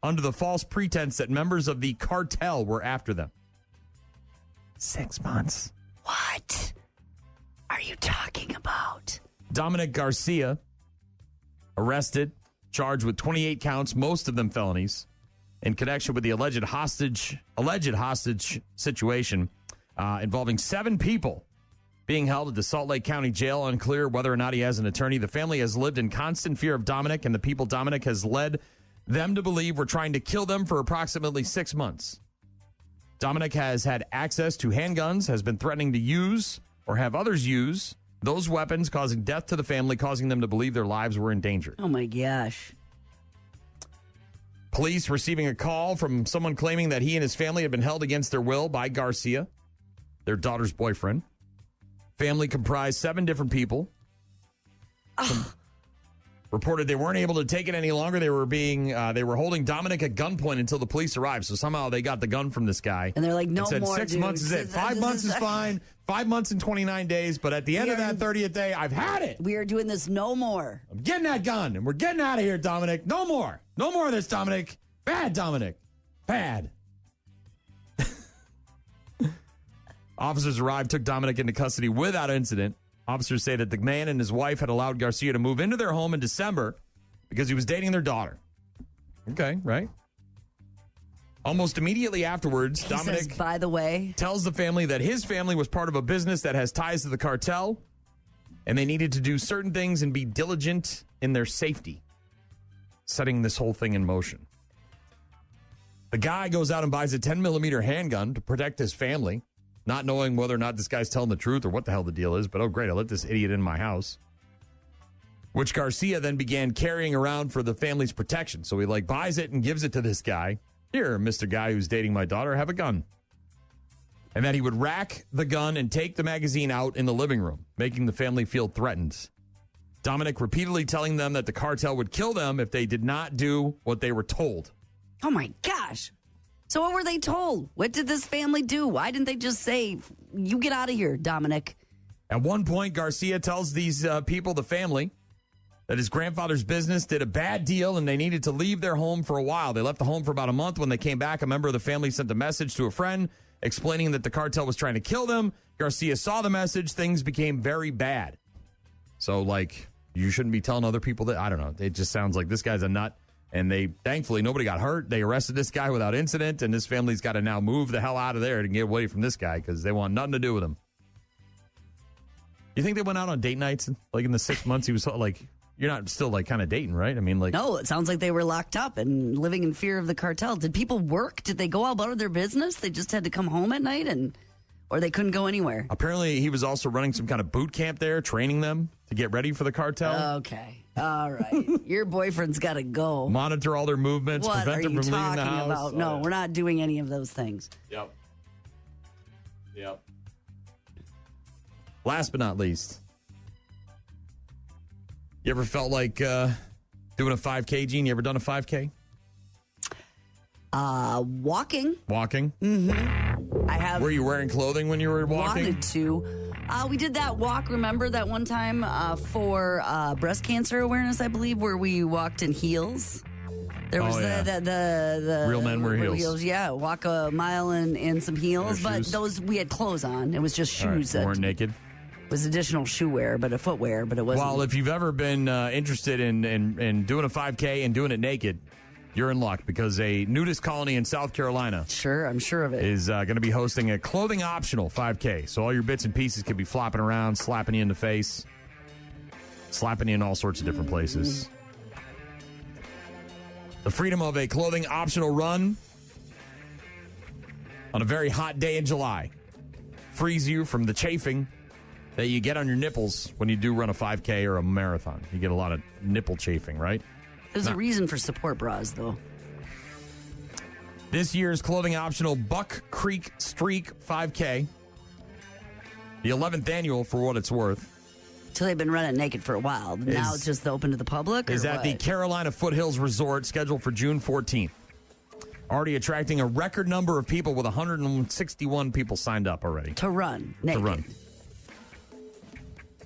[SPEAKER 2] Under the false pretense that members of the cartel were after them. 6 months.
[SPEAKER 3] What are you talking about?
[SPEAKER 2] Dominic Garcia, arrested, charged with 28 counts, most of them felonies, in connection with the alleged hostage situation involving 7 people being held at the Salt Lake County Jail. Unclear whether or not he has an attorney. The family has lived in constant fear of Dominic, and the people Dominic has led them to believe were trying to kill them for approximately 6 months. Dominic has had access to handguns, has been threatening to use or have others use those weapons, causing death to the family, causing them to believe their lives were in danger.
[SPEAKER 3] Oh, my gosh.
[SPEAKER 2] Police receiving a call from someone claiming that he and his family had been held against their will by Garcia, their daughter's boyfriend. Family comprised 7 different people. Reported they weren't able to take it any longer. They were holding Dominic at gunpoint until the police arrived. So somehow they got the gun from this guy.
[SPEAKER 3] And they're like, no
[SPEAKER 2] said,
[SPEAKER 3] more,
[SPEAKER 2] 6
[SPEAKER 3] dude.
[SPEAKER 2] months is it. 5 months is fine. 5 months and 29 days. But at the end of that 30th day, I've had it.
[SPEAKER 3] We are doing this no more.
[SPEAKER 2] I'm getting that gun, and we're getting out of here, Dominic. No more. No more of this, Dominic. Bad, Dominic. Bad. Officers arrived, took Dominic into custody without incident. Officers say that the man and his wife had allowed Garcia to move into their home in December because he was dating their daughter. Okay, right? Almost immediately afterwards, Dominic
[SPEAKER 3] says, by the way,
[SPEAKER 2] tells the family that his family was part of a business that has ties to the cartel, and they needed to do certain things and be diligent in their safety, setting this whole thing in motion. The guy goes out and buys a 10-millimeter handgun to protect his family, not knowing whether or not this guy's telling the truth or what the hell the deal is. But, oh, great, I let this idiot in my house. Which Garcia then began carrying around for the family's protection. So he, buys it and gives it to this guy. Here, Mr. Guy who's dating my daughter, have a gun. And that he would rack the gun and take the magazine out in the living room, making the family feel threatened. Dominic repeatedly telling them that the cartel would kill them if they did not do what they were told.
[SPEAKER 3] Oh, my gosh. So what were they told? What did this family do? Why didn't they just say, you get out of here, Dominic?
[SPEAKER 2] At one point, Garcia tells these people, the family, that his grandfather's business did a bad deal and they needed to leave their home for a while. They left the home for about a month. When they came back, a member of the family sent a message to a friend explaining that the cartel was trying to kill them. Garcia saw the message. Things became very bad. So, like, you shouldn't be telling other people that. I don't know. It just sounds like this guy's a nut. And thankfully, nobody got hurt. They arrested this guy without incident, and this family's got to now move the hell out of there to get away from this guy because they want nothing to do with him. You think they went out on date nights, like in the 6 months he was like, you're not still like kind of dating, right? I mean, like.
[SPEAKER 3] No, it sounds like they were locked up and living in fear of the cartel. Did people work? Did they go about their business? They just had to come home at night or they couldn't go anywhere?
[SPEAKER 2] Apparently, he was also running some kind of boot camp there, training them to get ready for the cartel.
[SPEAKER 3] Okay. All right. Your boyfriend's got to go.
[SPEAKER 2] Monitor all their movements,
[SPEAKER 3] what
[SPEAKER 2] prevent them from leaving the house.
[SPEAKER 3] About? No, we're not doing any of those things.
[SPEAKER 2] Yep. Last but not least, you ever felt like doing a 5K, Gene? You ever done a 5K?
[SPEAKER 3] Walking.
[SPEAKER 2] Walking?
[SPEAKER 3] Mm-hmm. I have.
[SPEAKER 2] Were you wearing clothing when you were walking?
[SPEAKER 3] Wanted to. We did that walk, remember that one time for breast cancer awareness, I believe, where we walked in heels? There was the
[SPEAKER 2] Real men wear heels.
[SPEAKER 3] Yeah, walk a mile in some heels, but those we had clothes on. It was just shoes.
[SPEAKER 2] Right, weren't naked.
[SPEAKER 3] It was additional shoe wear, but a footwear, but it wasn't.
[SPEAKER 2] Well, if you've ever been interested in doing a 5K and doing it naked, you're in luck because a nudist colony in South Carolina.
[SPEAKER 3] Sure, I'm sure of it.
[SPEAKER 2] Is going to be hosting a clothing optional 5K. So all your bits and pieces could be flopping around, slapping you in the face, slapping you in all sorts of different places. The freedom of a clothing optional run on a very hot day in July frees you from the chafing that you get on your nipples when you do run a 5K or a marathon. You get a lot of nipple chafing, right?
[SPEAKER 3] There's a reason for support bras, though.
[SPEAKER 2] This year's clothing optional Buck Creek Streak 5K, the 11th annual for what it's worth.
[SPEAKER 3] So they've been running naked for a while. Now it's just open to the public?
[SPEAKER 2] Is at the Carolina Foothills Resort, scheduled for June 14th. Already attracting a record number of people with 161 people signed up already.
[SPEAKER 3] To run naked.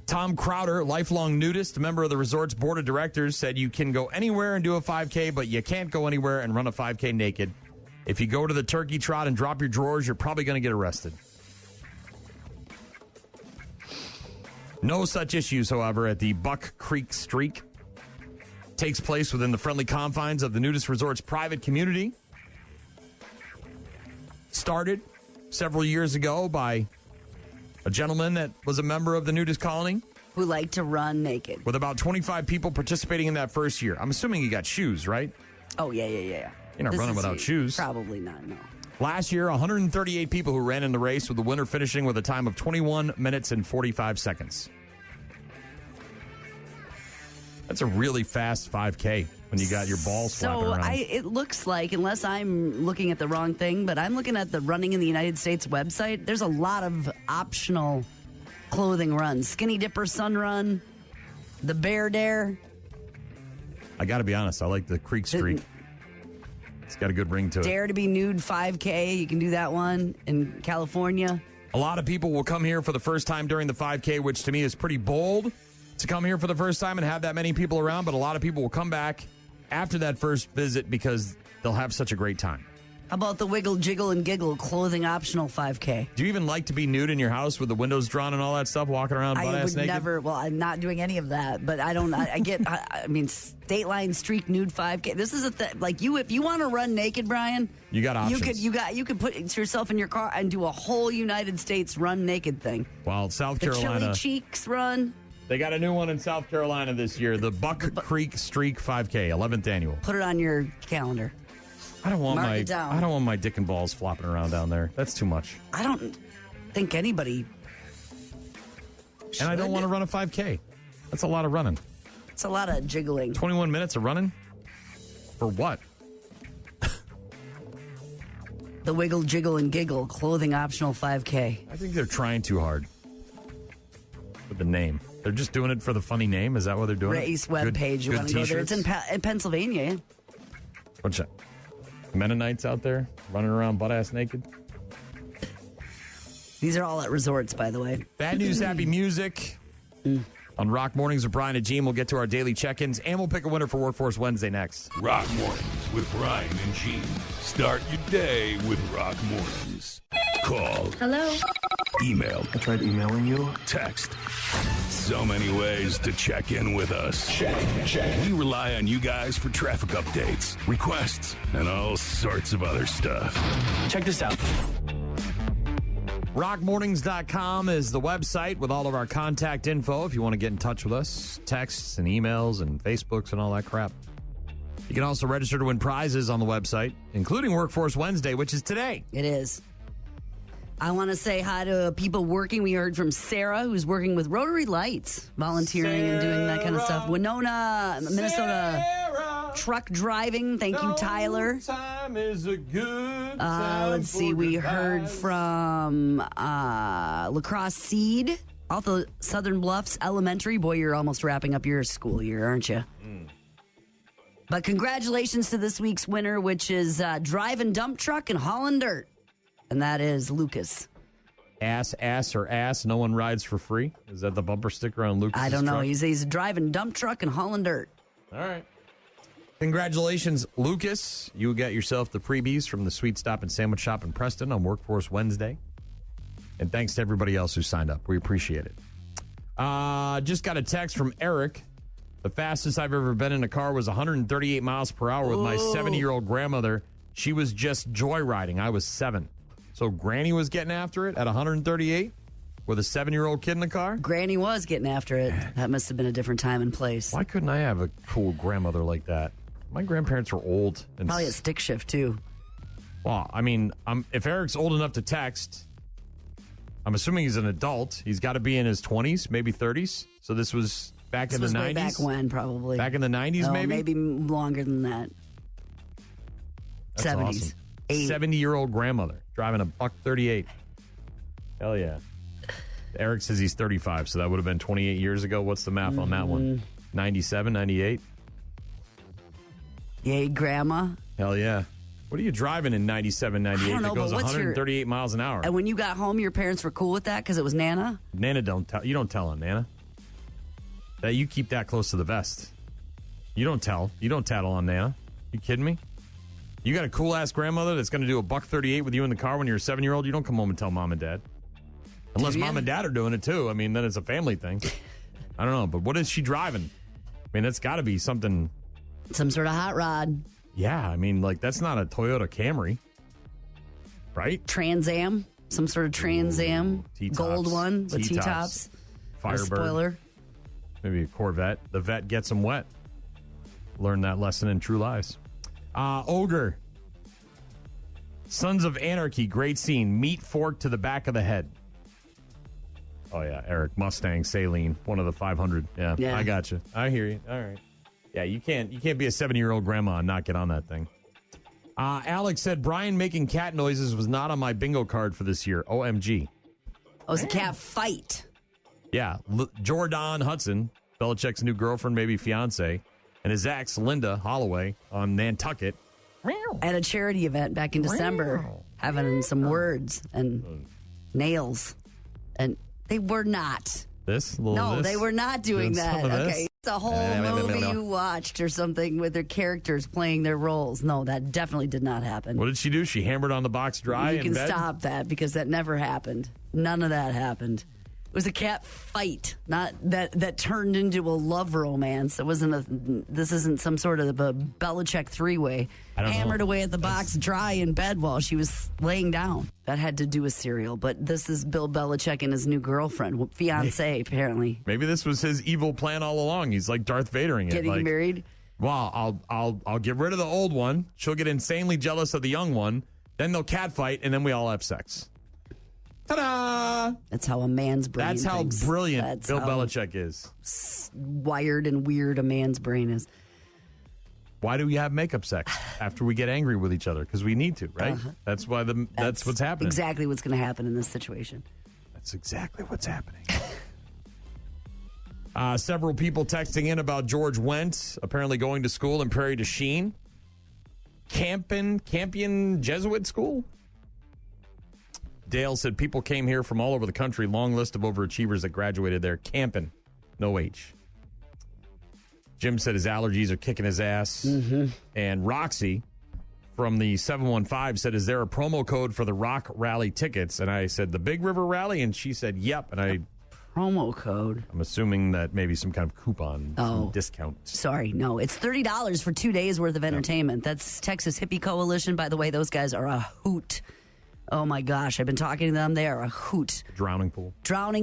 [SPEAKER 2] Tom Crowder, lifelong nudist, member of the resort's board of directors, said you can go anywhere and do a 5K, but you can't go anywhere and run a 5K naked. If you go to the turkey trot and drop your drawers, you're probably going to get arrested. No such issues, however, at the Buck Creek Streak. Takes place within the friendly confines of the nudist resort's private community. Started several years ago by a gentleman that was a member of the nudist colony.
[SPEAKER 3] Who liked to run naked.
[SPEAKER 2] With about 25 people participating in that first year. I'm assuming you got shoes, right?
[SPEAKER 3] Oh, yeah.
[SPEAKER 2] You're not running without shoes.
[SPEAKER 3] Probably not, no.
[SPEAKER 2] Last year, 138 people who ran in the race, with the winner finishing with a time of 21 minutes and 45 seconds. That's a really fast 5K when you got your balls flapping around.
[SPEAKER 3] It looks like, unless I'm looking at the wrong thing, but I'm looking at the Running in the United States website. There's a lot of optional clothing runs. Skinny Dipper Sun Run, the Bear Dare.
[SPEAKER 2] I got to be honest, I like the Creek Streak. It's got a good ring to it.
[SPEAKER 3] Dare to be Nude 5K. You can do that one in California.
[SPEAKER 2] A lot of people will come here for the first time during the 5K, which to me is pretty bold to come here for the first time and have that many people around. But a lot of people will come back after that first visit because they'll have such a great time.
[SPEAKER 3] How about the Wiggle, Jiggle, and Giggle clothing optional 5K?
[SPEAKER 2] Do you even like to be nude in your house with the windows drawn and all that stuff, walking around butt-ass naked?
[SPEAKER 3] Never. Well, I'm not doing any of that, but I don't. I get. I mean, State Line Streak Nude 5K. This is a thing. Like if you want to run naked, Brian,
[SPEAKER 2] you got options.
[SPEAKER 3] You could put yourself in your car and do a whole United States run naked thing.
[SPEAKER 2] Well, South Carolina,
[SPEAKER 3] the Chili Cheeks run.
[SPEAKER 2] They got a new one in South Carolina this year, the Buck Creek Streak 5K, 11th annual.
[SPEAKER 3] Put it on your calendar.
[SPEAKER 2] I don't want my dick and balls flopping around down there. That's too much.
[SPEAKER 3] I don't think anybody should.
[SPEAKER 2] And I don't want to run a 5K. That's a lot of running.
[SPEAKER 3] It's a lot of jiggling.
[SPEAKER 2] 21 minutes of running? For what?
[SPEAKER 3] The Wiggle, Jiggle, and Giggle clothing optional 5K.
[SPEAKER 2] I think they're trying too hard with the name. They're just doing it for the funny name. Is that what they're doing?
[SPEAKER 3] Race webpage. You want to go there? It's in Pennsylvania. Yeah.
[SPEAKER 2] What's that? Mennonites out there running around butt-ass naked?
[SPEAKER 3] These are all at resorts, by the way.
[SPEAKER 2] Bad news, happy music. On Rock Mornings with Brian and Gene, we'll get to our daily check-ins, and we'll pick a winner for Workforce Wednesday next.
[SPEAKER 4] Rock Mornings with Brian and Gene. Start your day with Rock Mornings. Call.
[SPEAKER 16] Hello.
[SPEAKER 4] Email.
[SPEAKER 15] I tried emailing you.
[SPEAKER 4] Text. So many ways to check in with us.
[SPEAKER 15] Check.
[SPEAKER 4] We rely on you guys for traffic updates, requests, and all sorts of other stuff.
[SPEAKER 6] Check this out.
[SPEAKER 2] Rockmornings.com is the website with all of our contact info if you want to get in touch with us. Texts and emails and Facebooks and all that crap. You can also register to win prizes on the website, including Workforce Wednesday, which is today.
[SPEAKER 3] It is. I want to say hi to people working. We heard from Sarah, who's working with Rotary Lights, volunteering and doing that kind of stuff. Winona, Minnesota. Truck driving. Thank you, Tyler.
[SPEAKER 2] Time is a good
[SPEAKER 3] let's see. We heard from Lacrosse Seed, also Southern Bluffs Elementary. Boy, you're almost wrapping up your school year, aren't you? But congratulations to this week's winner, which is driving dump truck and hauling dirt. And that is Lucas.
[SPEAKER 2] Ass, or ass, no one rides for free? Is that the bumper sticker on Lucas'
[SPEAKER 3] I don't know.
[SPEAKER 2] truck?
[SPEAKER 3] He's driving dump truck and hauling dirt.
[SPEAKER 2] All right. Congratulations, Lucas. You got yourself the freebies from the Sweet Stop and Sandwich Shop in Preston on Workforce Wednesday. And thanks to everybody else who signed up. We appreciate it. Just got a text from Eric. The fastest I've ever been in a car was 138 miles per hour with my 70-year-old grandmother. She was just joyriding. I was 7. So Granny was getting after it at 138 with a 7-year-old kid in the car?
[SPEAKER 3] Granny was getting after it. That must have been a different time and place.
[SPEAKER 2] Why couldn't I have a cool grandmother like that? My grandparents were old. And
[SPEAKER 3] probably a stick shift, too.
[SPEAKER 2] Well, I mean, if Eric's old enough to text, I'm assuming he's an adult. He's got to be in his 20s, maybe 30s. So this was back in the 90s?
[SPEAKER 3] Way back when, probably.
[SPEAKER 2] Back in the 90s, maybe?
[SPEAKER 3] Maybe longer than that.
[SPEAKER 2] That's
[SPEAKER 3] 70s.
[SPEAKER 2] Awesome. 70-year-old grandmother driving a buck 38. Hell yeah. Eric says he's 35, so that would have been 28 years ago. What's the math on that one? 97, 98?
[SPEAKER 3] Yay, Grandma.
[SPEAKER 2] Hell yeah. What are you driving in 97, 98
[SPEAKER 3] I don't know,
[SPEAKER 2] that goes
[SPEAKER 3] but
[SPEAKER 2] 138 miles an hour?
[SPEAKER 3] And when you got home, your parents were cool with that because it was Nana?
[SPEAKER 2] Nana, you don't tell on Nana. That you keep that close to the vest. You don't tell. You don't tattle on Nana. You kidding me? You got a cool-ass grandmother that's going to do a buck 38 with you in the car when you're a 7-year-old? You don't come home and tell mom and dad. Unless mom and dad are doing it, too. I mean, then it's a family thing. I don't know, but what is she driving? I mean, that's got to be something.
[SPEAKER 3] Some sort of hot rod.
[SPEAKER 2] Yeah, I mean, like, that's not a Toyota Camry. Right?
[SPEAKER 3] Trans Am. Some sort of Trans Am.
[SPEAKER 2] T-tops.
[SPEAKER 3] Gold one with T-tops.
[SPEAKER 2] Firebird.
[SPEAKER 3] Spoiler.
[SPEAKER 2] Maybe a Corvette. The vet gets them wet. Learn that lesson in True Lies. Ogre. Sons of Anarchy. Great scene. Meat fork to the back of the head. Oh, yeah. Eric. Mustang. Saline. One of the 500. Yeah. I got you. I hear you. All right. Yeah, you can't be a 7-year-old grandma and not get on that thing. Alex said Brian making cat noises was not on my bingo card for this year. OMG.
[SPEAKER 3] Oh, it's a cat fight.
[SPEAKER 2] Yeah. Jordan Hudson, Belichick's new girlfriend, maybe fiance, and his ex, Linda Holloway, on Nantucket.
[SPEAKER 3] At a charity event back in December, having some words and nails. And they were not. They were not doing that. Okay. It's a whole movie you watched or something with their characters playing their roles. No, that definitely did not happen.
[SPEAKER 2] What did she do? She hammered on the box dry in bed?
[SPEAKER 3] You can stop that because that never happened. None of that happened. It was a cat fight, not that turned into a love romance. It wasn't this isn't some sort of a Belichick three-way. Hammered away at the box dry in bed while she was laying down. That had to do with cereal, but this is Bill Belichick and his new girlfriend, fiance, apparently.
[SPEAKER 2] Maybe this was his evil plan all along. He's like Darth Vadering it.
[SPEAKER 3] Getting married?
[SPEAKER 2] Well, I'll get rid of the old one. She'll get insanely jealous of the young one. Then they'll catfight, and then we all have sex. Ta-da!
[SPEAKER 3] That's how a man's brain
[SPEAKER 2] That's
[SPEAKER 3] thinks.
[SPEAKER 2] How brilliant Bill Belichick is.
[SPEAKER 3] Wired and weird a man's brain is.
[SPEAKER 2] Why do we have makeup sex after we get angry with each other? Because we need to, right? That's why that's what's happening.
[SPEAKER 3] Exactly what's going to happen in this situation.
[SPEAKER 2] That's exactly what's happening. Several people texting in about George Wendt apparently going to school in Prairie du Chien. Campion Jesuit School? Dale said people came here from all over the country. Long list of overachievers that graduated there. Campen. No H. Jim said his allergies are kicking his ass.
[SPEAKER 3] Mm-hmm.
[SPEAKER 2] And Roxy from the 715 said, is there a promo code for the Rock Rally tickets? And I said, the Big River Rally? And she said, yep. And
[SPEAKER 3] promo code.
[SPEAKER 2] I'm assuming that maybe some kind of coupon, some discount.
[SPEAKER 3] Sorry, no. It's $30 for 2 days worth of entertainment. That's Texas Hippie Coalition. By the way, those guys are a hoot. Oh, my gosh. I've been talking to them. They are a hoot.
[SPEAKER 2] Drowning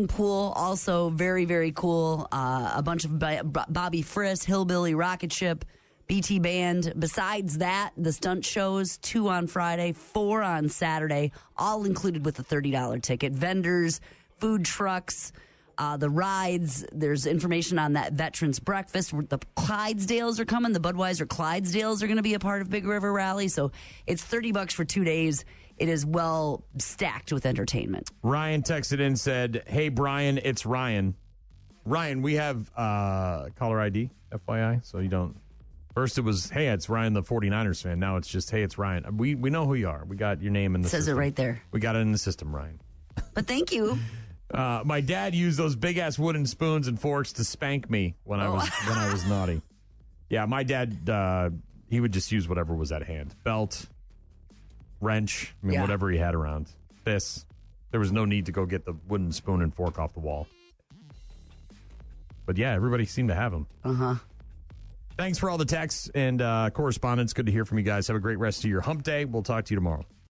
[SPEAKER 2] Pool,
[SPEAKER 3] also very, very cool. A bunch of Bobby Friss, Hillbilly Rocket Ship, BT Band. Besides that, the stunt shows, 2 on Friday, 4 on Saturday, all included with the $30 ticket. Vendors, food trucks, the rides. There's information on that Veterans Breakfast. The Clydesdales are coming. The Budweiser Clydesdales are going to be a part of Big River Rally. So it's $30 for 2 days. It is well stacked with entertainment.
[SPEAKER 2] Ryan texted in and said, hey, Brian, it's Ryan. Ryan, we have caller ID, FYI, so you don't. First it was, hey, it's Ryan, the 49ers fan. Now it's just, hey, it's Ryan. We know who you are. We got your name in the system.
[SPEAKER 3] It says it right there.
[SPEAKER 2] We got it in the system, Ryan.
[SPEAKER 3] But thank you.
[SPEAKER 2] My dad used those big-ass wooden spoons and forks to spank me when I was naughty. Yeah, my dad, he would just use whatever was at hand. Belt, wrench, whatever he had around. This. There was no need to go get the wooden spoon and fork off the wall. But yeah, everybody seemed to have them.
[SPEAKER 3] Uh-huh.
[SPEAKER 2] Thanks for all the texts and correspondence. Good to hear from you guys. Have a great rest of your hump day. We'll talk to you tomorrow.